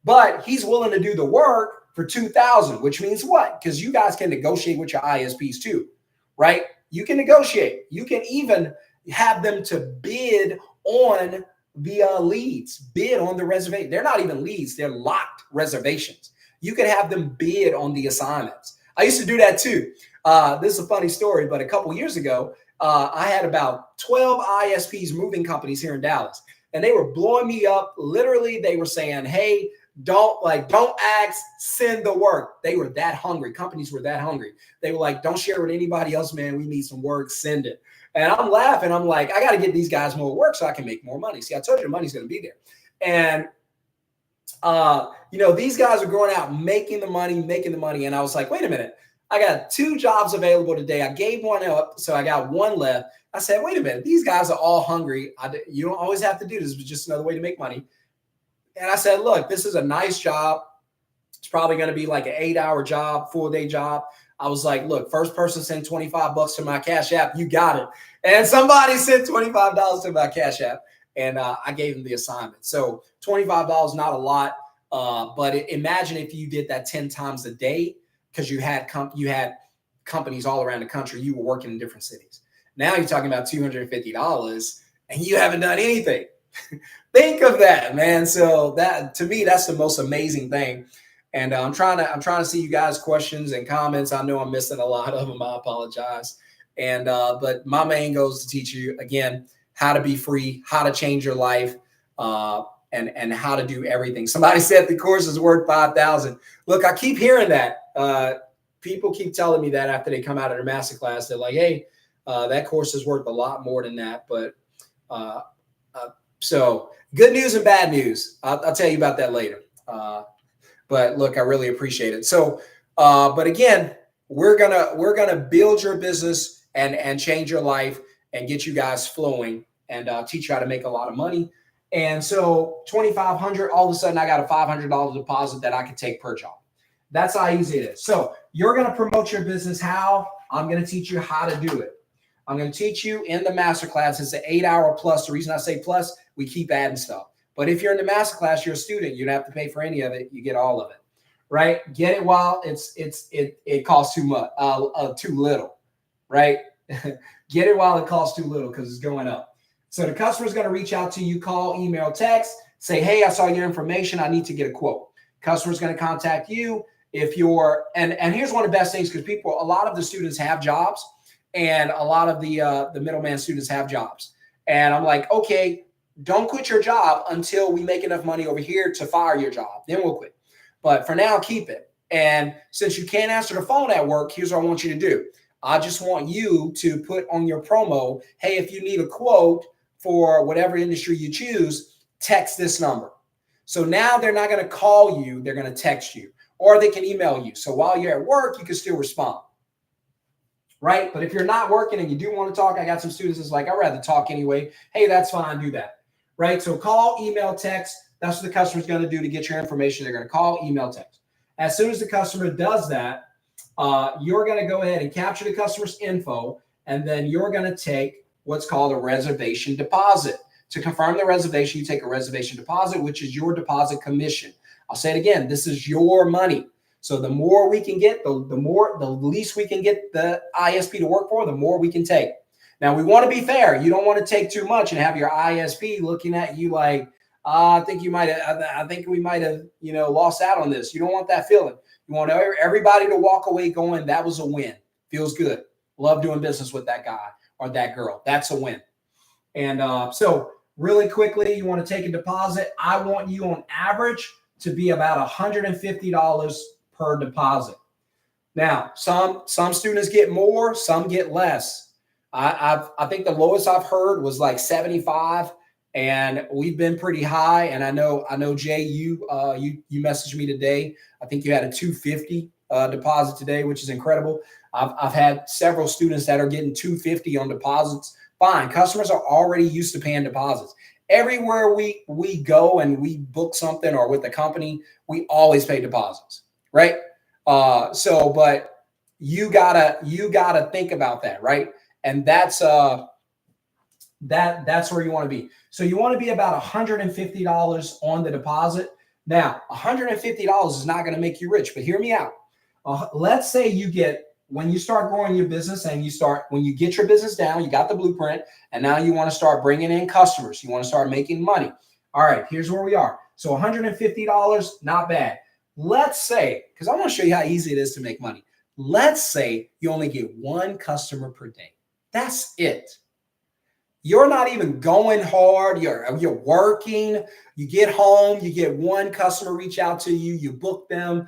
Speaker 1: But he's willing to do the work for $2,000, which means what? Because you guys can negotiate with your ISPs too, right? You can negotiate. You can even have them to bid on the leads, bid on the reservation. They're not even leads. They're locked reservations. You can have them bid on the assignments. I used to do that too. This is a funny story, but a couple years ago, I had about 12 ISPs, moving companies here in Dallas, and they were blowing me up. Literally, they were saying, hey, don't ask, send the work. They were that hungry. Companies were that hungry. They were like, don't share with anybody else, man. We need some work, send it. And I'm laughing. I'm like, I got to get these guys more work so I can make more money. See, I told you the money's going to be there. And, these guys are going out, making the money. And I was like, wait a minute. I got 2 jobs available today. I gave one up, so I got 1 left. I said, wait a minute. These guys are all hungry. You don't always have to do this. It's just another way to make money. And I said, look, this is a nice job. It's probably going to be like an 8-hour job, full-day job. I was like, look, first person send $25 to my Cash App. You got it. And somebody sent $25 to my Cash App, and I gave them the assignment. So $25, not a lot, but imagine if you did that 10 times a day, because you had companies all around the country. You were working in different cities. Now you're talking about $250, and you haven't done anything. Think of that, man. So that, to me, that's the most amazing thing. And I'm trying to see you guys' questions and comments. I know I'm missing a lot of them. I apologize. And but my main goal is to teach you, again, how to be free, how to change your life, and how to do everything. Somebody said the course is worth $5,000. Look, I keep hearing that. People keep telling me that after they come out of their masterclass. They're like, hey, that course is worth a lot more than that. But so good news and bad news. I'll tell you about that later. But look, I really appreciate it. So But again, we're gonna build your business and change your life and get you guys flowing and teach you how to make a lot of money. And so 2,500, all of a sudden I got a $500 deposit that I can take per job. That's how easy it is. So you're gonna promote your business. How? I'm gonna teach you how to do it. I'm going to teach you in the masterclass. It's an 8-hour plus. The reason I say plus, we keep adding stuff. But if you're in the masterclass, you're a student. You don't have to pay for any of it. You get all of it, right? Get it while it costs too much, too little, right? Get it while it costs too little because it's going up. So the customer is going to reach out to you, call, email, text, say, hey, I saw your information. I need to get a quote. Customer is going to contact you if you're, and here's one of the best things because a lot of the students have jobs. And a lot of the middleman students have jobs. And I'm like, okay, don't quit your job until we make enough money over here to fire your job. Then we'll quit. But for now, keep it. And since you can't answer the phone at work, here's what I want you to do. I just want you to put on your promo, hey, if you need a quote for whatever industry you choose, text this number. So now they're not going to call you. They're going to text you or they can email you. So while you're at work, you can still respond. Right? But if you're not working and you do want to talk, I got some students that's like, I'd rather talk anyway. Hey, that's fine. Do that. Right? So call, email, text. That's what the customer's going to do to get your information. They're going to call, email, text. As soon as the customer does that, you're going to go ahead and capture the customer's info, and then you're going to take what's called a reservation deposit. To confirm the reservation, you take a reservation deposit, which is your deposit commission. I'll say it again. This is your money. So the more we can get, the least we can get the ISP to work for, the more we can take. Now we want to be fair. You don't want to take too much and have your ISP looking at you like, I think we might have, lost out on this. You don't want that feeling. You want everybody to walk away going, that was a win. Feels good. Love doing business with that guy or that girl. That's a win. And so really quickly, you want to take a deposit. I want you on average to be about $150 per deposit. Now, some students get more, some get less. I think the lowest I've heard was like 75, and we've been pretty high. And I know Jay, you messaged me today. I think you had a 250 deposit today, which is incredible. I've had several students that are getting 250 on deposits. Fine, customers are already used to paying deposits. Everywhere we go and we book something or with a company, we always pay deposits. Right. But you gotta think about that. Right. And that's where you want to be. So you want to be about $150 on the deposit. Now, $150 is not going to make you rich, but hear me out. Let's say when you start growing your business and when you get your business down, you got the blueprint, and now you want to start bringing in customers. You want to start making money. All right, here's where we are. So $150, not bad. Let's say, because I want to show you how easy it is to make money. Let's say you only get one customer per day. That's it. You're not even going hard. You're working. You get home. You get one customer reach out to you. You book them.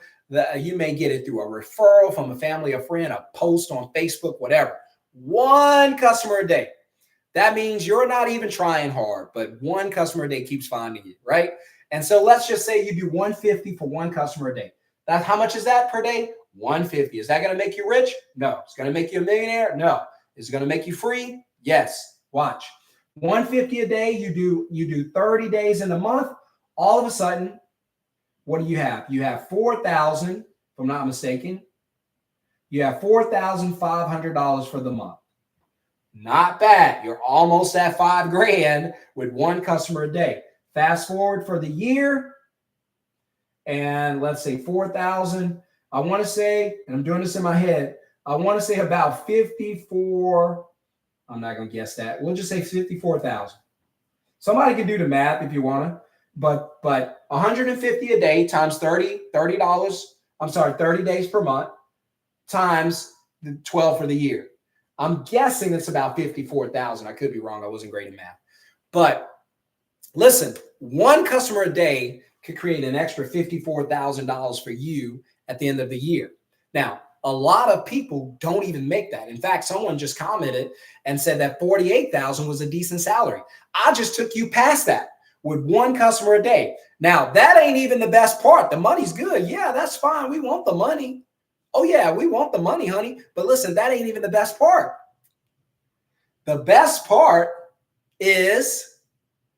Speaker 1: You may get it through a referral from a family, a friend, a post on Facebook, whatever. One customer a day. That means you're not even trying hard, but one customer a day keeps finding you, right? And so let's just say you do $150 for one customer a day. That's how much is that per day? $150. Is that going to make you rich? No. It's going to make you a millionaire? No. Is it going to make you free? Yes. Watch. $150 a day. You do 30 days in a month. All of a sudden, what do you have? You have 4,000, if I'm not mistaken. You have $4,500 for the month. Not bad. You're almost at $5,000 with one customer a day. Fast forward for the year, and let's say 4,000. I want to say, and I'm doing this in my head, I want to say about 54. I'm not going to guess that. We'll just say 54,000. Somebody can do the math if you want to, but 150 a day times $30. I'm sorry, 30 days per month times the 12 for the year. I'm guessing it's about 54,000. I could be wrong. I wasn't great at math, but listen, one customer a day could create an extra $54,000 for you at the end of the year. Now, a lot of people don't even make that. In fact, someone just commented and said that 48,000 was a decent salary. I just took you past that with one customer a day. Now, that ain't even the best part. The money's good. Yeah, that's fine. We want the money. Oh yeah, we want the money, honey. But listen, that ain't even the best part. The best part is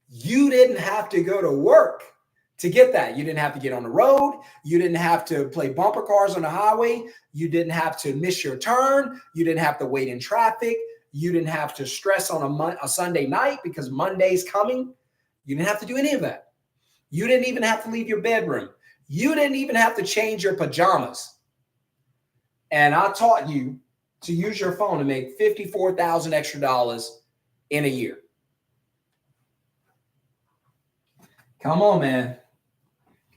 Speaker 1: you didn't have to go to work to get that. You didn't have to get on the road. You didn't have to play bumper cars on the highway. You didn't have to miss your turn. You didn't have to wait in traffic. You didn't have to stress on a Sunday night because Monday's coming. You didn't have to do any of that. You didn't even have to leave your bedroom. You didn't even have to change your pajamas. And I taught you to use your phone to make $54,000 extra dollars in a year. Come on, man.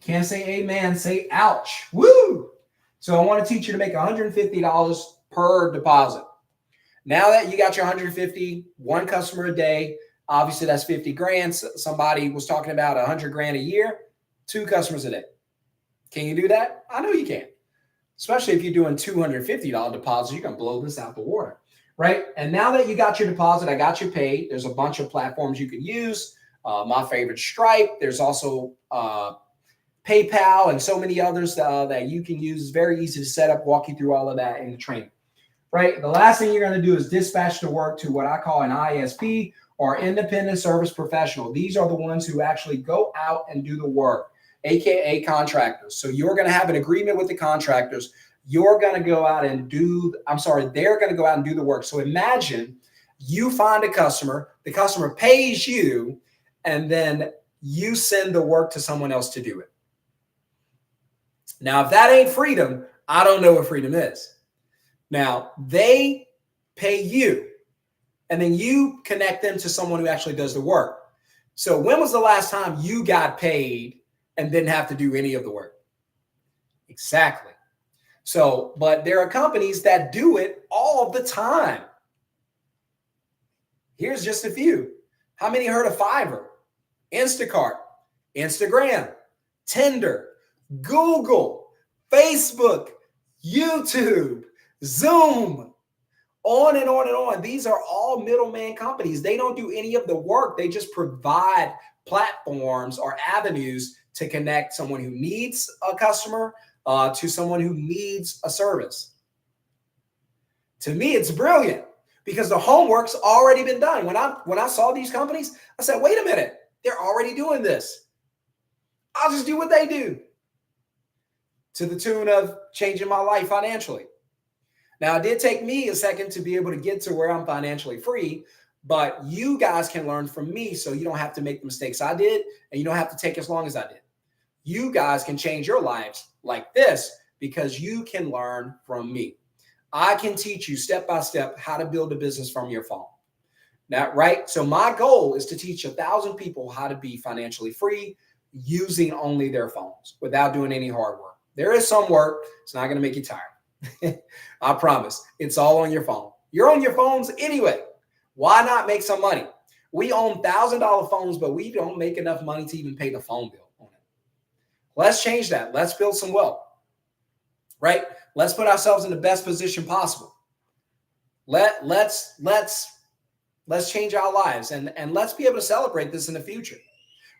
Speaker 1: Can't say amen, say ouch. Woo! So I want to teach you to make $150 per deposit. Now that you got your 150, one customer a day, obviously that's 50 grand. Somebody was talking about 100 grand a year, 2 customers a day. Can you do that? I know you can. Especially if you're doing $250 deposits, you can blow this out the water, right? And now that you got your deposit, I got you paid. There's a bunch of platforms you can use. My favorite, Stripe. There's also PayPal and so many others that you can use. It's very easy to set up, walk you through all of that in the training, right? The last thing you're going to do is dispatch the work to what I call an ISP or independent service professional. These are the ones who actually go out and do the work, AKA contractors. So you're going to have an agreement with the contractors. You're going to go out and they're going to go out and do the work. So imagine you find a customer, the customer pays you, and then you send the work to someone else to do it. Now, if that ain't freedom, I don't know what freedom is. Now, they pay you, and then you connect them to someone who actually does the work. So when was the last time you got paid and didn't have to do any of the work? Exactly. So, but there are companies that do it all the time. Here's just a few. How many heard of Fiverr, Instacart, Instagram, Tinder, Google, Facebook, YouTube, Zoom, on and on and on. These are all middleman companies. They don't do any of the work. They just provide platforms or avenues to connect someone who needs a customer to someone who needs a service. To me, it's brilliant because the homework's already been done. When I saw these companies, I said, wait a minute, they're already doing this. I'll just do what they do, to the tune of changing my life financially. Now, it did take me a second to be able to get to where I'm financially free, but you guys can learn from me so you don't have to make the mistakes I did, and you don't have to take as long as I did. You guys can change your lives like this because you can learn from me. I can teach you step by step how to build a business from your phone. Now, right? So my goal is to teach 1,000 people how to be financially free using only their phones without doing any hard work. There is some work. It's not going to make you tired. I promise. It's all on your phone. You're on your phones anyway. Why not make some money? We own $1,000 phones, but we don't make enough money to even pay the phone bill on it. Let's change that. Let's build some wealth, right? Let's put ourselves in the best position possible. Let's change our lives and let's be able to celebrate this in the future,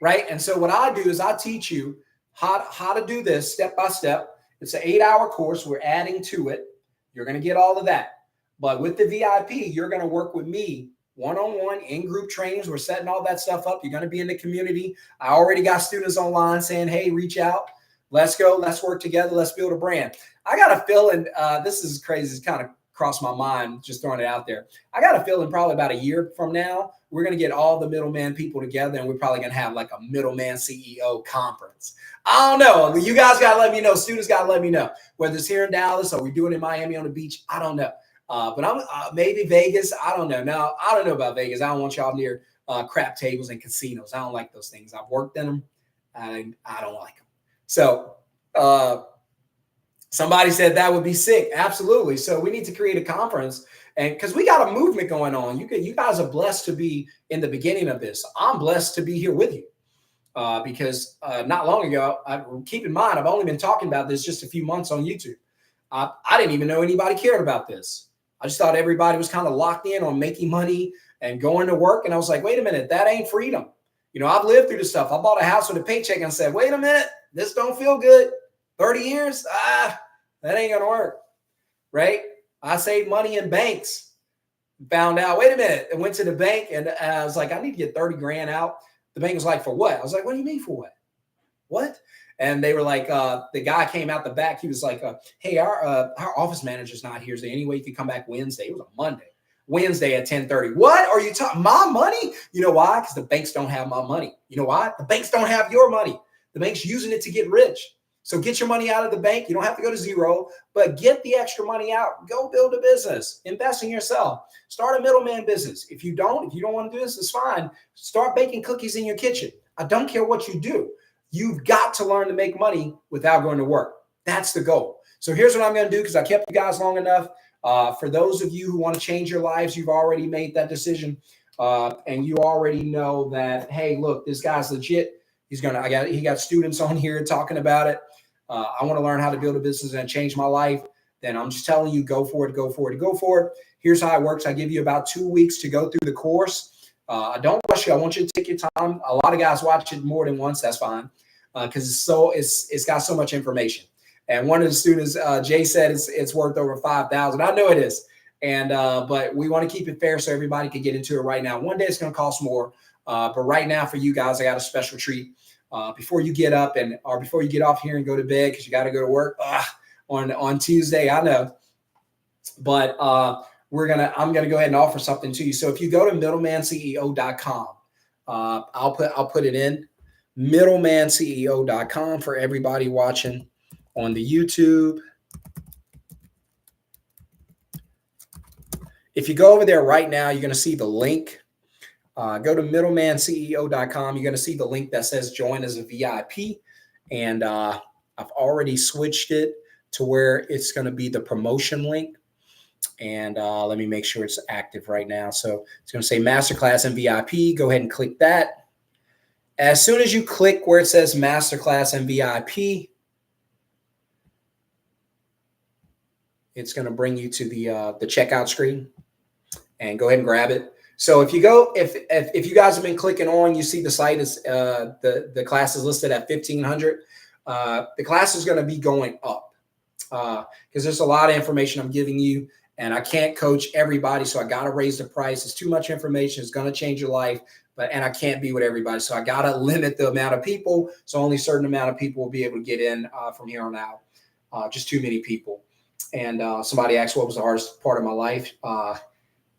Speaker 1: right? And so what I do is I teach you how to do this step by step. It's an 8-hour course. We're adding to it. You're going to get all of that. But with the VIP, you're going to work with me one-on-one in group trainings. We're setting all that stuff up. You're going to be in the community. I already got students online saying, hey, reach out. Let's go. Let's work together. Let's build a brand. I got a feeling, this is crazy. It's kind of crossed my mind, just throwing it out there. I got a feeling probably about a year from now, we're going to get all the middleman people together, and we're probably going to have like a middleman CEO conference. I don't know. You guys got to let me know. Students got to let me know. Whether it's here in Dallas or we're doing it in Miami on the beach, I don't know. But I'm maybe Vegas. I don't know. Now, I don't know about Vegas. I don't want y'all near crap tables and casinos. I don't like those things. I've worked in them, and I don't like them. So somebody said that would be sick. Absolutely. So we need to create a conference, and because we got a movement going on. You guys are blessed to be in the beginning of this. I'm blessed to be here with you because not long ago, keep in mind, I've only been talking about this just a few months on YouTube. I didn't even know anybody cared about this. I just thought everybody was kind of locked in on making money and going to work. And I was like, wait a minute, that ain't freedom. You know, I've lived through this stuff. I bought a house with a paycheck and said, wait a minute, this don't feel good. 30 years? That ain't going to work. right? I saved money in banks. Found out, wait a minute. I went to the bank and I was like, I need to get 30 grand out. The bank was like, for what? I was like, what do you mean for what? What? And they were like, the guy came out the back. He was like, hey, our office manager's not here. Is there any way you could come back Wednesday? It was a Monday. Wednesday at 10:30. What are you talking? My money? You know why? Because the banks don't have my money. You know why? The banks don't have your money. The bank's using it to get rich. So get your money out of the bank. You don't have to go to zero, but get the extra money out. Go build a business. Invest in yourself. Start a middleman business. If you don't want to do this, it's fine. Start baking cookies in your kitchen. I don't care what you do. You've got to learn to make money without going to work. That's the goal. So here's what I'm going to do because I kept you guys long enough. For those of you who want to change your lives, you've already made that decision, and you already know that, hey, look, this guy's legit. He got students on here talking about it. I want to learn how to build a business and change my life. Then I'm just telling you, go for it, go for it, go for it. Here's how it works. I give you about 2 weeks to go through the course. I don't rush you. I want you to take your time. A lot of guys watch it more than once. That's fine because it's got so much information. And one of the students, Jay, said it's worth over 5,000. I know it is, and but we want to keep it fair so everybody can get into it right now. One day it's going to cost more, but right now for you guys, I got a special treat. Before you get up or before you get off here and go to bed because you got to go to work on Tuesday, I know, but I'm gonna go ahead and offer something to you. So if you go to middlemanceo.com, I'll put it in middlemanceo.com for everybody watching on the YouTube. If you go over there right now, you're going to see the link. Go to middlemanceo.com. You're going to see the link that says join as a VIP. And I've already switched it to where it's going to be the promotion link. And let me make sure it's active right now. So it's going to say Masterclass and VIP. Go ahead and click that. As soon as you click where it says Masterclass and VIP, it's going to bring you to the checkout screen, and go ahead and grab it. So if you guys have been clicking on, you see the site is the class is listed at 1,500. The class is going to be going up because there's a lot of information I'm giving you, and I can't coach everybody, so I got to raise the price. It's too much information. It's going to change your life, and I can't be with everybody, so I got to limit the amount of people. So only a certain amount of people will be able to get in from here on out. Just too many people. And somebody asked what was the hardest part of my life.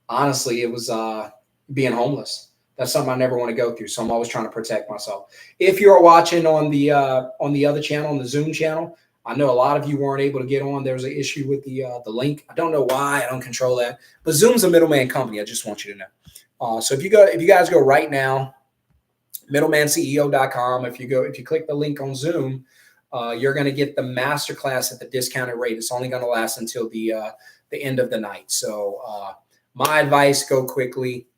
Speaker 1: Honestly, it was being homeless. That's something I never want to go through. So I'm always trying to protect myself. If you're watching on the other channel, on the Zoom channel, I know a lot of you weren't able to get on. There was an issue with the link. I don't know why. I don't control that. But Zoom's a middleman company. I just want you to know. So if you guys go right now, middlemanceo.com. If you click the link on Zoom, you're going to get the masterclass at the discounted rate. It's only going to last until the end of the night. So my advice, go quickly.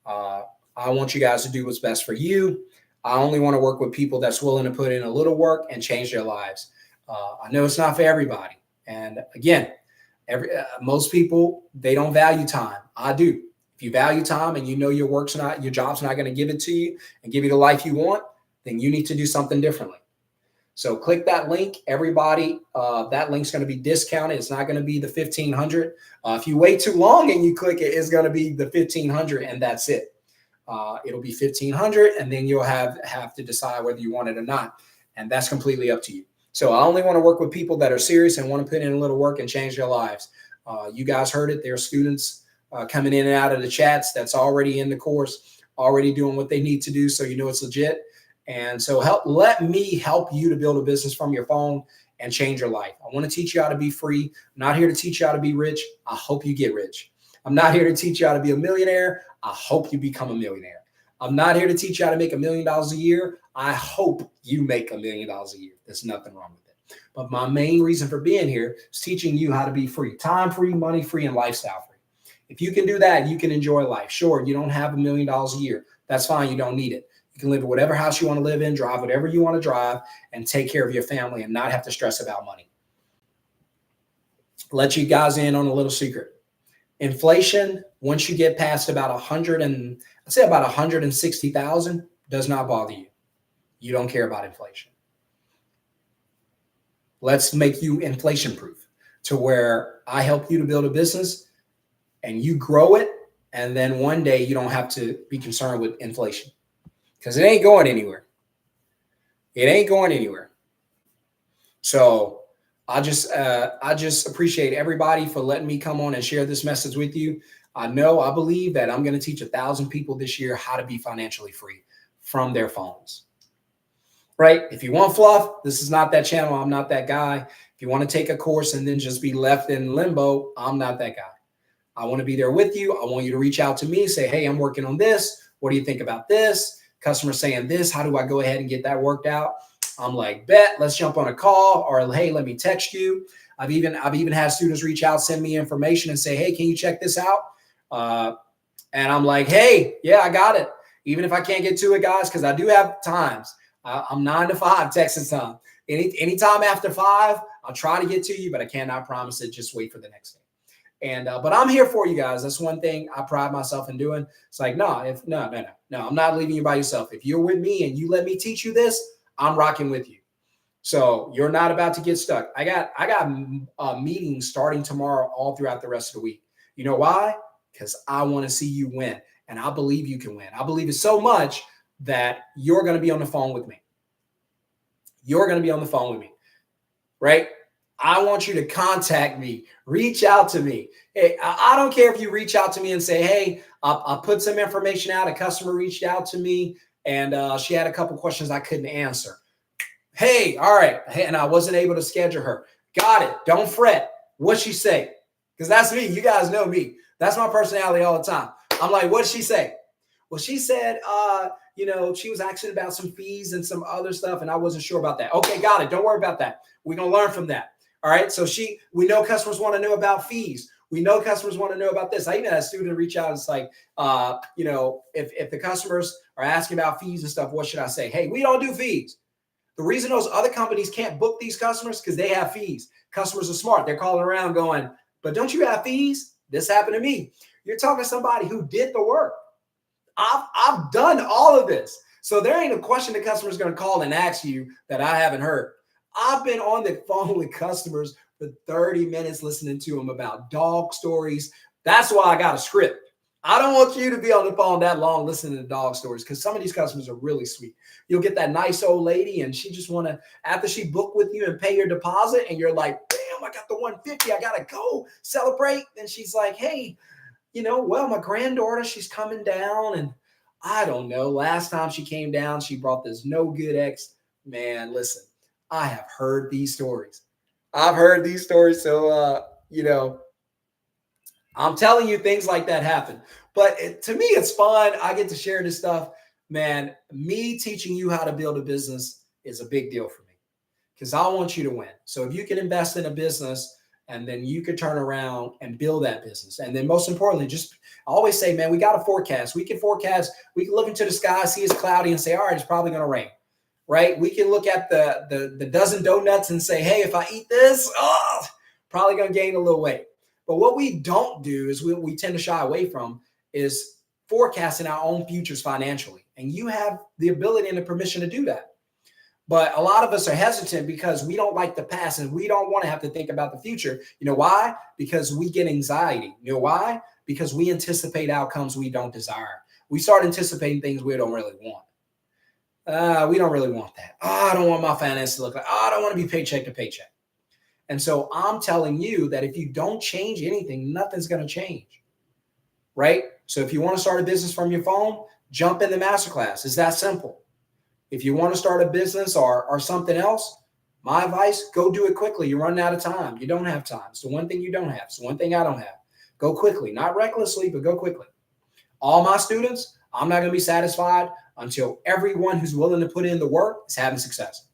Speaker 1: I want you guys to do what's best for you. I only want to work with people that's willing to put in a little work and change their lives. I know it's not for everybody. And again, most people, they don't value time. I do. If you value time and you know your job's not going to give it to you and give you the life you want, then you need to do something differently. So click that link, everybody. That link's going to be discounted. It's not going to be the 1,500. If you wait too long and you click it, it's going to be the 1,500, and that's it. It'll be 1,500, and then you'll have to decide whether you want it or not, and that's completely up to you. So I only want to work with people that are serious and want to put in a little work and change their lives. You guys heard it. There are students coming in and out of the chats that's already in the course, already doing what they need to do, so you know it's legit. And so let me help you to build a business from your phone and change your life. I want to teach you how to be free. I'm not here to teach you how to be rich. I hope you get rich. I'm not here to teach you how to be a millionaire. I hope you become a millionaire. I'm not here to teach you how to make $1 million a year. I hope you make $1 million a year. There's nothing wrong with it. But my main reason for being here is teaching you how to be free, time free, money free, and lifestyle free. If you can do that, you can enjoy life. Sure, you don't have $1 million a year. That's fine. You don't need it. You can live in whatever house you want to live in, drive whatever you want to drive, and take care of your family and not have to stress about money. Let you guys in on a little secret. Inflation, once you get past about 160,000, does not bother you. You don't care about inflation. Let's make you inflation proof. to where I help you to build a business and you grow it. And then one day you don't have to be concerned with inflation because it ain't going anywhere. It ain't going anywhere. So I just appreciate everybody for letting me come on and share this message with you. I believe that I'm going to teach 1,000 people this year how to be financially free from their phones. Right? If you want fluff, this is not that channel. I'm not that guy. If you want to take a course and then just be left in limbo, I'm not that guy. I want to be there with you. I want you to reach out to me, say, hey, I'm working on this. What do you think about this? Customer saying this. How do I go ahead and get that worked out? I'm like, bet, let's jump on a call, or hey, let me text you. I've even had students reach out, send me information and say, hey, can you check this out? And I'm like, hey, yeah, I got it. Even if I can't get to it, guys, because I do have times. I'm 9 to 5 Texas time. Anytime after 5, I'll try to get to you, but I cannot promise it. Just wait for the next day. And but I'm here for you guys. That's one thing I pride myself in doing. It's like, no, I'm not leaving you by yourself. If you're with me and you let me teach you this, I'm rocking with you. So you're not about to get stuck. I got meetings starting tomorrow all throughout the rest of the week. You know why? Because I want to see you win. And I believe you can win. I believe it so much that you're going to be on the phone with me. You're going to be on the phone with me, right? I want you to contact me, reach out to me. Hey, I don't care if you reach out to me and say, hey, I put some information out. A customer reached out to me and she had a couple questions I couldn't answer. Hey, all right. Hey, and I wasn't able to schedule her. Got it. Don't fret. What'd she say? Because that's me. You guys know me. That's my personality all the time. I'm like, what'd she say? Well, she said, she was asking about some fees and some other stuff, and I wasn't sure about that. Okay, got it. Don't worry about that. We're going to learn from that. All right. So we know customers want to know about fees. We know customers want to know about this. I even had a student reach out. It's like, if the customers are asking about fees and stuff, what should I say? Hey, we don't do fees. The reason those other companies can't book these customers because they have fees. Customers are smart. They're calling around going, but don't you have fees? This happened to me. You're talking to somebody who did the work. I've done all of this. So there ain't a question the customer is going to call and ask you that I haven't heard. I've been on the phone with customers for 30 minutes listening to them about dog stories. That's why I got a script. I don't want you to be on the phone that long listening to dog stories because some of these customers are really sweet. You'll get that nice old lady and she just want to, after she book with you and pay your deposit and you're like, damn, I got the 150. I got to go celebrate. And she's like, hey, my granddaughter, she's coming down and I don't know. Last time she came down, she brought this no good ex. Man, listen, I have heard these stories. So, I'm telling you, things like that happen. But to me, it's fun. I get to share this stuff. Man, me teaching you how to build a business is a big deal for me because I want you to win. So if you can invest in a business and then you could turn around and build that business. And then most importantly, I always say, man, we got to forecast. We can forecast. We can look into the sky, see it's cloudy and say, all right, it's probably going to rain. Right? We can look at the dozen donuts and say, hey, if I eat this, probably going to gain a little weight. But what we don't do is we tend to shy away from is forecasting our own futures financially. And you have the ability and the permission to do that. But a lot of us are hesitant because we don't like the past and we don't want to have to think about the future. You know why? Because we get anxiety. You know why? Because we anticipate outcomes we don't desire. We start anticipating things we don't really want. We don't really want that. I don't want my finances to look like, I don't want to be paycheck to paycheck. And so I'm telling you that if you don't change anything, nothing's going to change. Right? So if you want to start a business from your phone, jump in the masterclass. It's that simple. If you want to start a business or something else, my advice, go do it quickly. You're running out of time. You don't have time. It's the one thing you don't have. It's the one thing I don't have. Go quickly, not recklessly, but go quickly. All my students, I'm not going to be satisfied until everyone who's willing to put in the work is having success.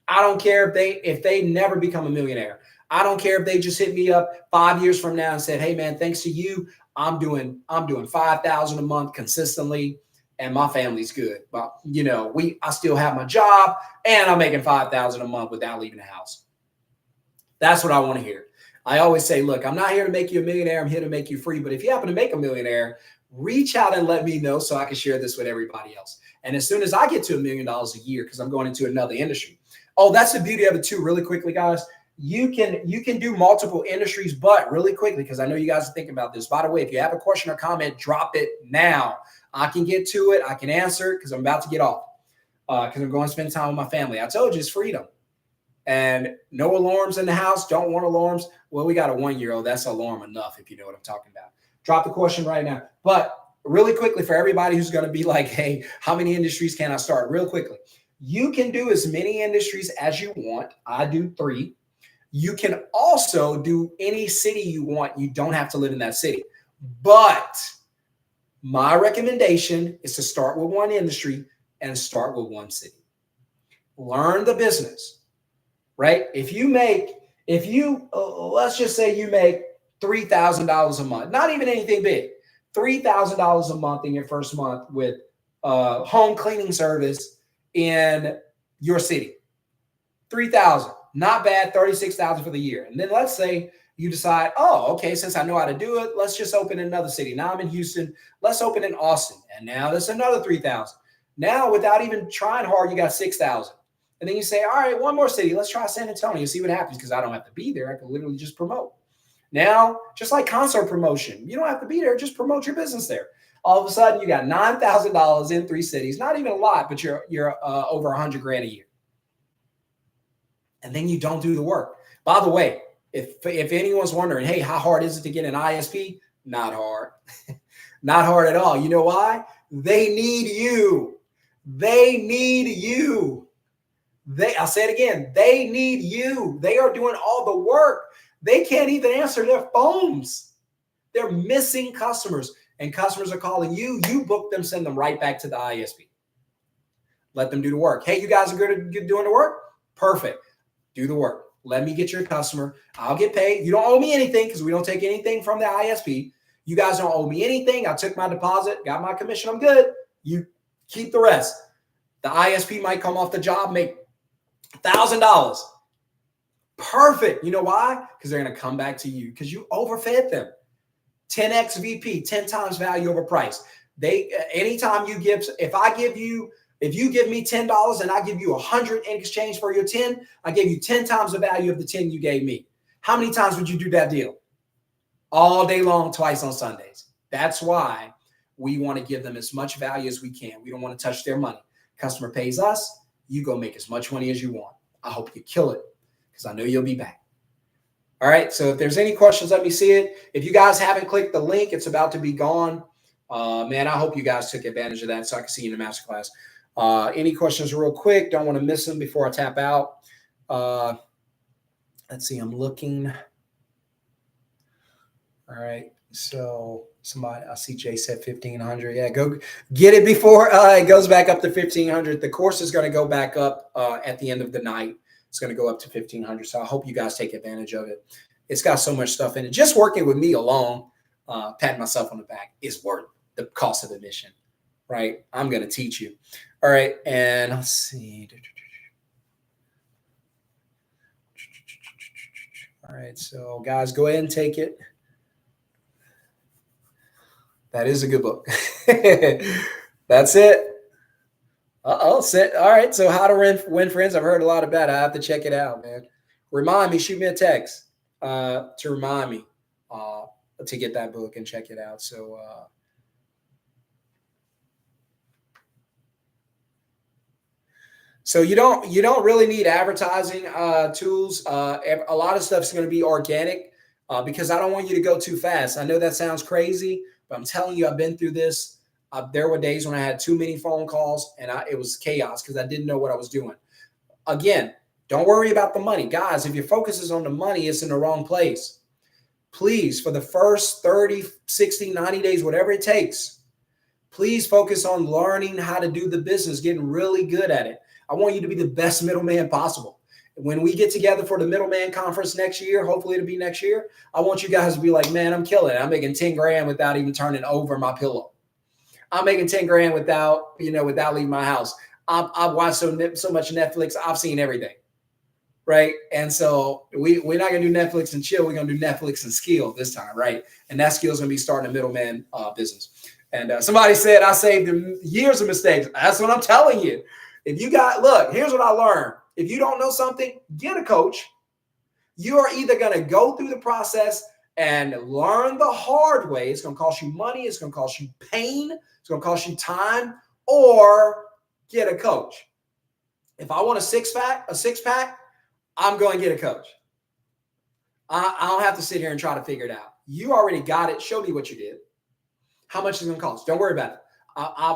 Speaker 1: I don't care if they never become a millionaire. I don't care if they just hit me up 5 years from now and said, hey man, thanks to you, I'm doing $5,000 a month consistently and my family's good. But I still have my job and I'm making $5,000 a month without leaving the house. That's what I want to hear. I always say, look, I'm not here to make you a millionaire. I'm here to make you free. But if you happen to make a millionaire, reach out and let me know so I can share this with everybody else. And as soon as I get to $1 million a year, because I'm going into another industry. Oh, that's the beauty of it too, really quickly, guys. you can do multiple industries, but really quickly, because I know you guys are thinking about this. By the way, if you have a question or comment, drop it now. I can get to it. I can answer it because I'm about to get off because I'm going to spend time with my family. I told you it's freedom. And no alarms in the house. Don't want alarms. Well, we got a 1-year-old. That's alarm enough, if you know what I'm talking about. Drop the question right now. But really quickly, for everybody who's going to be like, hey, how many industries can I start? Real quickly, you can do as many industries as you want. I do 3. You can also do any city you want. You don't have to live in that city. But my recommendation is to start with one industry and start with one city. Learn the business, right? If you let's just say you make $3,000 a month, not even anything big, $3,000 a month in your first month with home cleaning service in your city. 3,000, not bad. 36,000 for the year. And then let's say you decide, oh, okay, since I know how to do it, let's just open in another city. Now I'm in Houston. Let's open in Austin. And now there's another 3,000. Now, without even trying hard, you got 6,000. And then you say, all right, one more city. Let's try San Antonio, see what happens, because I don't have to be there. I can literally just promote. Now, just like concert promotion, you don't have to be there. Just promote your business there. All of a sudden, you got $9,000 in 3 cities. Not even a lot, but you're over $100,000 a year. And then you don't do the work. By the way, if anyone's wondering, hey, how hard is it to get an ISP? Not hard. Not hard at all. You know why? They need you. They need you. I'll say it again. They need you. They are doing all the work. They can't even answer their phones. They're missing customers, and customers are calling you. You book them, send them right back to the ISP. Let them do the work. Hey, you guys are good at doing the work? Perfect. Do the work. Let me get your customer. I'll get paid. You don't owe me anything because we don't take anything from the ISP. You guys don't owe me anything. I took my deposit, got my commission. I'm good. You keep the rest. The ISP might come off the job, make $1,000. Perfect. You know why? Because they're going to come back to you because you overfed them. 10x VP, 10 times value over price. Anytime you give, if you give me $10 and I give you 100 in exchange for your 10, I gave you 10 times the value of the 10 you gave me. How many times would you do that deal? All day long, twice on Sundays. That's why we want to give them as much value as we can. We don't want to touch their money. Customer pays us. You go make as much money as you want. I hope you kill it because I know you'll be back. All right. So if there's any questions, let me see it. If you guys haven't clicked the link, it's about to be gone. Man, I hope you guys took advantage of that so I can see you in the masterclass. Any questions real quick? Don't want to miss them before I tap out. Let's see. I'm looking. All right. So I see Jay said 1,500. Yeah, go get it before it goes back up to 1,500. The course is going to go back up at the end of the night. It's going to go up to 1,500. So I hope you guys take advantage of it. It's got so much stuff in it. Just working with me alone, patting myself on the back is worth the cost of admission, right? I'm going to teach you. All right. And let's see. All right. So guys, go ahead and take it. That is a good book. That's it. All right. So how to win friends. I've heard a lot about it. I have to check it out, man. Remind me, shoot me a text to remind me to get that book and check it out. So you don't really need advertising tools. A lot of stuff is going to be organic because I don't want you to go too fast. I know that sounds crazy, but I'm telling you, I've been through this. There were days when I had too many phone calls and it was chaos because I didn't know what I was doing. Again, don't worry about the money. Guys, if your focus is on the money, it's in the wrong place. Please, for the first 30, 60, 90 days, whatever it takes, please focus on learning how to do the business, getting really good at it. I want you to be the best middleman possible. When we get together for the middleman conference next year, hopefully it'll be next year, I want you guys to be like, man, I'm killing it. I'm making 10 grand without even turning over my pillow. I'm making 10 grand without leaving my house. I've watched so much Netflix. I've seen everything. Right. And so we're not going to do Netflix and chill. We're going to do Netflix and skill this time. Right. And that skill is going to be starting a middleman business. And somebody said I saved them years of mistakes. That's what I'm telling you. Look, here's what I learned. If you don't know something, get a coach. You are either going to go through the process and learn the hard way. It's going to cost you money. It's going to cost you pain. It's going to cost you time, or get a coach. If I want a six pack, I'm going to get a coach. I don't have to sit here and try to figure it out. You already got it. Show me what you did. How much is it going to cost? Don't worry about it.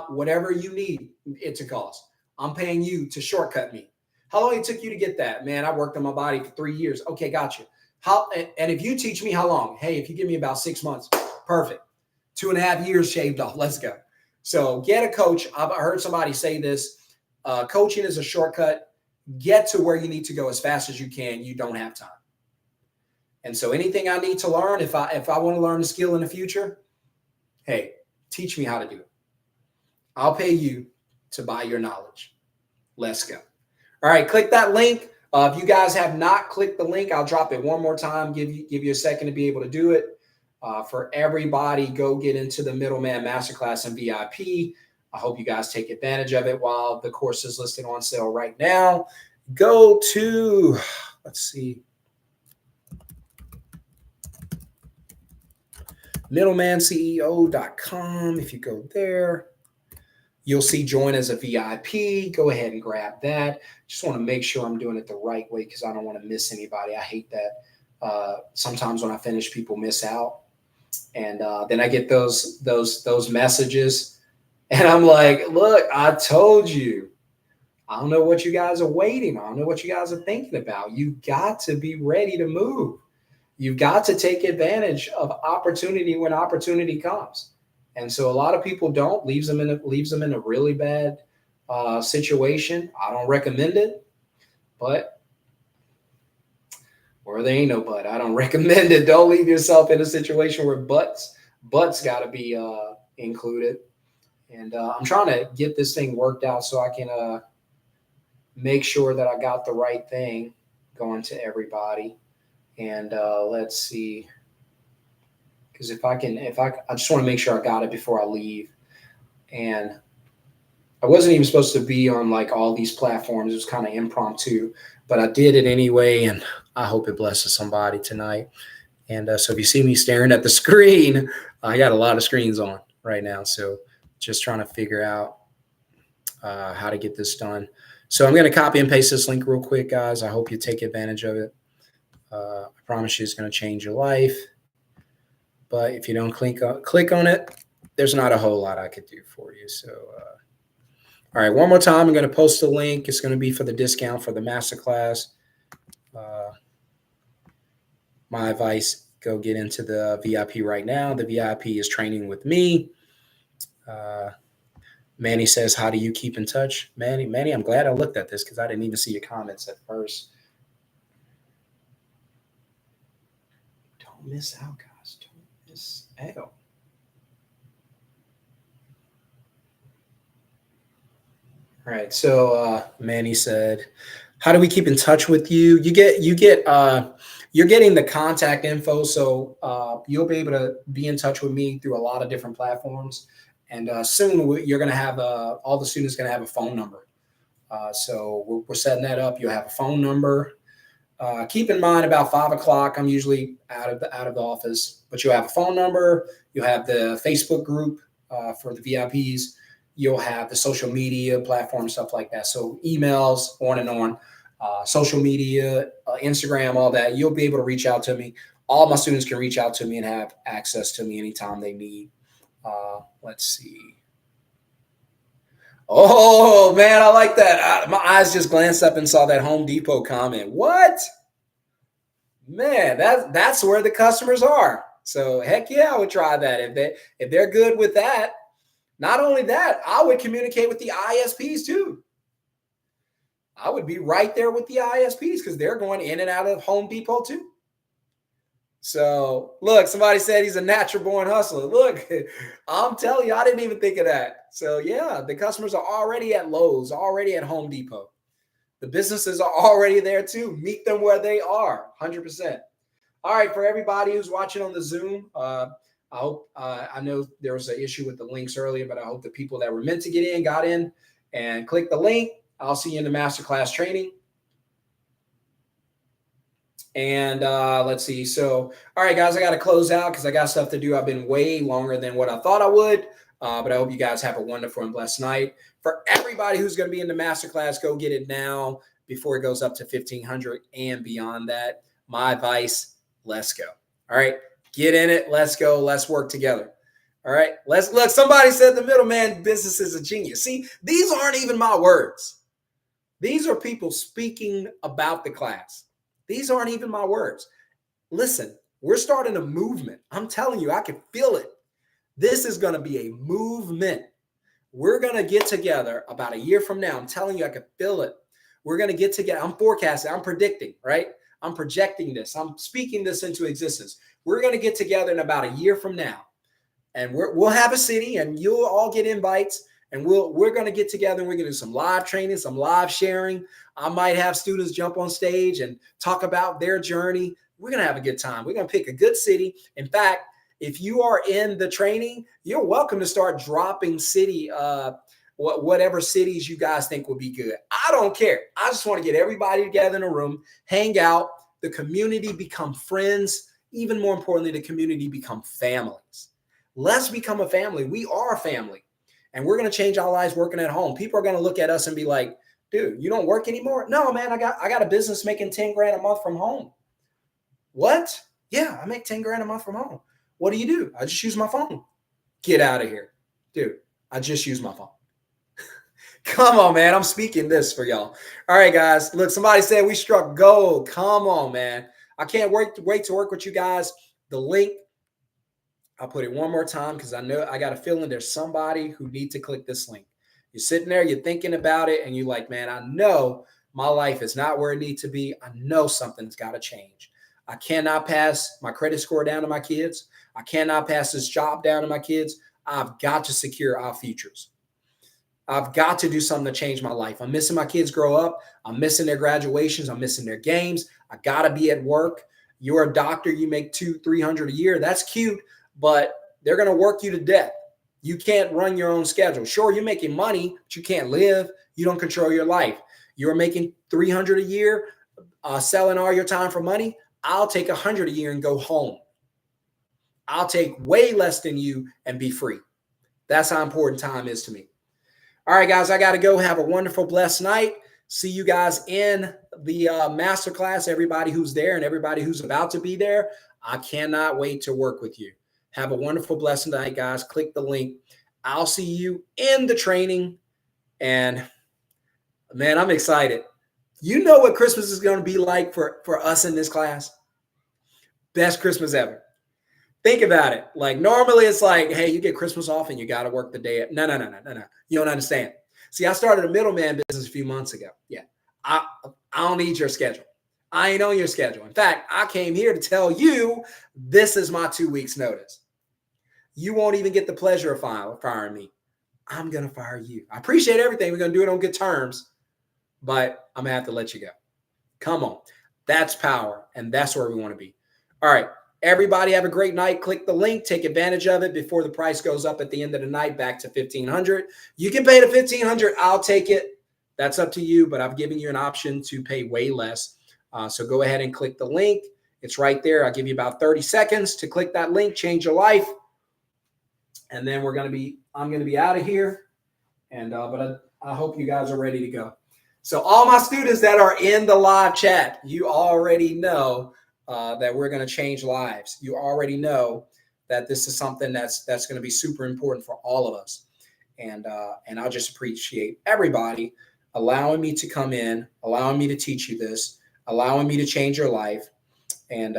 Speaker 1: Whatever you need it to cost. I'm paying you to shortcut me. How long it took you to get that? Man, I worked on my body for 3 years. Okay, gotcha. And if you teach me, how long? Hey, if you give me about 6 months, perfect. 2.5 years shaved off. Let's go. So get a coach. I've heard somebody say this. Coaching is a shortcut. Get to where you need to go as fast as you can. You don't have time. And so anything I need to learn, if I want to learn a skill in the future, hey, teach me how to do it. I'll pay you to buy your knowledge. Let's go. All right, click that link. If you guys have not clicked the link, I'll drop it one more time. Give you a second to be able to do it. For everybody, go get into the Middleman Masterclass and VIP. I hope you guys take advantage of it while the course is listed on sale right now. Go to, let's see, middlemanceo.com. If you go there, you'll see join as a VIP. Go ahead and grab that. Just want to make sure I'm doing it the right way because I don't want to miss anybody. I hate that. Sometimes when I finish, people miss out. And then I get those messages. And I'm like, look, I told you. I don't know what you guys are waiting on. I don't know what you guys are thinking about. You've got to be ready to move. You've got to take advantage of opportunity when opportunity comes. And so a lot of people don't, leaves them in a really bad situation. I don't recommend it, but or there ain't no but. I don't recommend it. Don't leave yourself in a situation where buts got to be included. And I'm trying to get this thing worked out so I can make sure that I got the right thing going to everybody. And let's see, because I just want to make sure I got it before I leave. And I wasn't even supposed to be on like all these platforms. It was kind of impromptu, but I did it anyway. And I hope it blesses somebody tonight. And so if you see me staring at the screen, I got a lot of screens on right now. So just trying to figure out how to get this done. So I'm going to copy and paste this link real quick, guys. I hope you take advantage of it. I promise you it's going to change your life. But if you don't click on it, there's not a whole lot I could do for you. So, all right, one more time. I'm going to post the link. It's going to be for the discount for the masterclass. My advice, go get into the VIP right now. The VIP is training with me. Manny says, how do you keep in touch? Manny, I'm glad I looked at this because I didn't even see your comments at first. Don't miss out, guys. Don't miss out. All right. So Manny said, how do we keep in touch with you? You're getting the contact info. So you'll be able to be in touch with me through a lot of different platforms. And soon you're going to have all the students going to have a phone number. So we're setting that up. You'll have a phone number. Keep in mind about 5 o'clock, I'm usually out of the office, but you'll have a phone number. You'll have the Facebook group for the VIPs. You'll have the social media platform, stuff like that. So emails, on and on, social media, Instagram, all that. You'll be able to reach out to me. All my students can reach out to me and have access to me anytime they need. Let's see. Oh, man, I like that. My eyes just glanced up and saw that Home Depot comment. What? Man, that's where the customers are. So heck yeah, I would try that. If they're good with that. Not only that, I would communicate with the ISPs too. I would be right there with the ISPs because they're going in and out of Home Depot too. So look, somebody said he's a natural born hustler. Look, I'm telling you, I didn't even think of that. So yeah, the customers are already at Lowe's, already at Home Depot. The businesses are already there too. Meet them where they are, 100%. All right, for everybody who's watching on the Zoom, I hope, I know there was an issue with the links earlier, but I hope the people that were meant to get in got in and click the link. I'll see you in the masterclass training. And let's see. So, all right, guys, I got to close out because I got stuff to do. I've been way longer than what I thought I would. But I hope you guys have a wonderful and blessed night. For everybody who's going to be in the masterclass, go get it now before it goes up to 1,500 and beyond that. My advice, let's go. All right, get in it. Let's go. Let's work together. All right, let's look. Somebody said the middleman business is a genius. See, these aren't even my words. These are people speaking about the class. These aren't even my words. Listen, we're starting a movement. I'm telling you, I can feel it. This is going to be a movement. We're going to get together about a year from now. I'm telling you, I can feel it. We're going to get together. I'm forecasting. I'm predicting, right? I'm projecting this. I'm speaking this into existence. We're going to get together in about a year from now. And we'll have a city, and you'll all get invites. And we're going to get together, and we're going to do some live training, some live sharing. I might have students jump on stage and talk about their journey. We're going to have a good time. We're going to pick a good city. In fact, if you are in the training, you're welcome to start dropping city, whatever cities you guys think would be good. I don't care. I just want to get everybody together in a room, hang out, the community become friends. Even more importantly, the community become families. Let's become a family. We are a family. And we're going to change our lives working at home. People are going to look at us and be like, dude, you don't work anymore? No, man, I got a business making 10 grand a month from home. What? Yeah, I make 10 grand a month from home. What do? I just use my phone. Get out of here. Dude, I just use my phone. Come on, man. I'm speaking this for y'all. All right, guys. Look, somebody said we struck gold. Come on, man. I can't wait to work with you guys. The link, I'll put it one more time because I know I got a feeling there's somebody who needs to click this link. You're sitting there, you're thinking about it, and you're like, man, I know my life is not where it needs to be. I know something's got to change. I cannot pass my credit score down to my kids. I cannot pass this job down to my kids. I've got to secure our futures. I've got to do something to change my life. I'm missing my kids grow up. I'm missing their graduations. I'm missing their games. I got to be at work. You're a doctor. You make $200-300 a year. That's cute. But they're going to work you to death. You can't run your own schedule. Sure, you're making money, but you can't live. You don't control your life. You're making $300 a year, selling all your time for money. I'll take $100 a year and go home. I'll take way less than you and be free. That's how important time is to me. All right, guys, I got to go. Have a wonderful, blessed night. See you guys in the masterclass, everybody who's there and everybody who's about to be there. I cannot wait to work with you. Have a wonderful, blessed night, guys. Click the link. I'll see you in the training. And, man, I'm excited. You know what Christmas is going to be like for us in this class? Best Christmas ever. Think about it. Like, normally it's like, hey, you get Christmas off and you got to work the day. No. You don't understand. See, I started a middleman business a few months ago. Yeah. I don't need your schedule. I ain't on your schedule. In fact, I came here to tell you this is my 2 weeks notice. You won't even get the pleasure of firing me. I'm going to fire you. I appreciate everything. We're going to do it on good terms, but I'm going to have to let you go. Come on. That's power, and that's where we want to be. All right. Everybody have a great night. Click the link. Take advantage of it before the price goes up at the end of the night back to $1,500. You can pay the $1,500. I'll take it. That's up to you, but I've given you an option to pay way less. So go ahead and click the link. It's right there. I'll give you about 30 seconds to click that link, change your life. And then I'm going to be out of here. And but I hope you guys are ready to go. So all my students that are in the live chat, you already know that we're going to change lives. You already know that this is something that's going to be super important for all of us. And I'll just appreciate everybody allowing me to come in, allowing me to teach you this, allowing me to change your life. And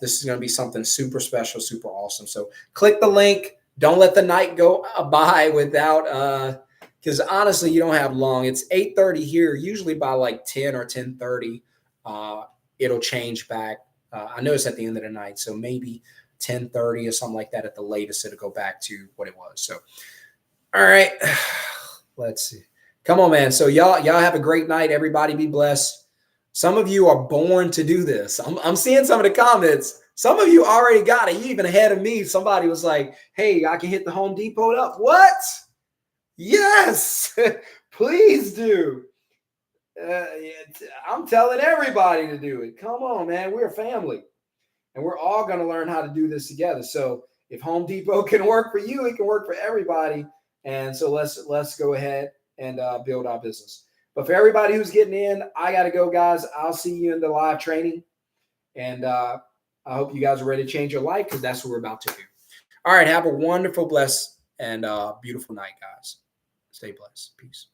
Speaker 1: this is going to be something super special, super awesome. So click the link. Don't let the night go by without, because honestly, you don't have long. It's 8:30 here. Usually by like 10 or 10:30, it'll change back. I know it's at the end of the night, so maybe 10:30 or something like that at the latest. It'll go back to what it was. So, all right, let's see. Come on, man. So y'all have a great night. Everybody be blessed. Some of you are born to do this. I'm seeing some of the comments. Some of you already got it. You even ahead of me. Somebody was like, hey, I can hit the Home Depot up. What? Yes, please do. I'm telling everybody to do it. Come on, man. We're a family, and we're all going to learn how to do this together. So if Home Depot can work for you, it can work for everybody. And so let's go ahead and build our business. But for everybody who's getting in, I got to go, guys. I'll see you in the live training, and I hope you guys are ready to change your life, because that's what we're about to do. All right, have a wonderful, blessed, and beautiful night, guys. Stay blessed. Peace.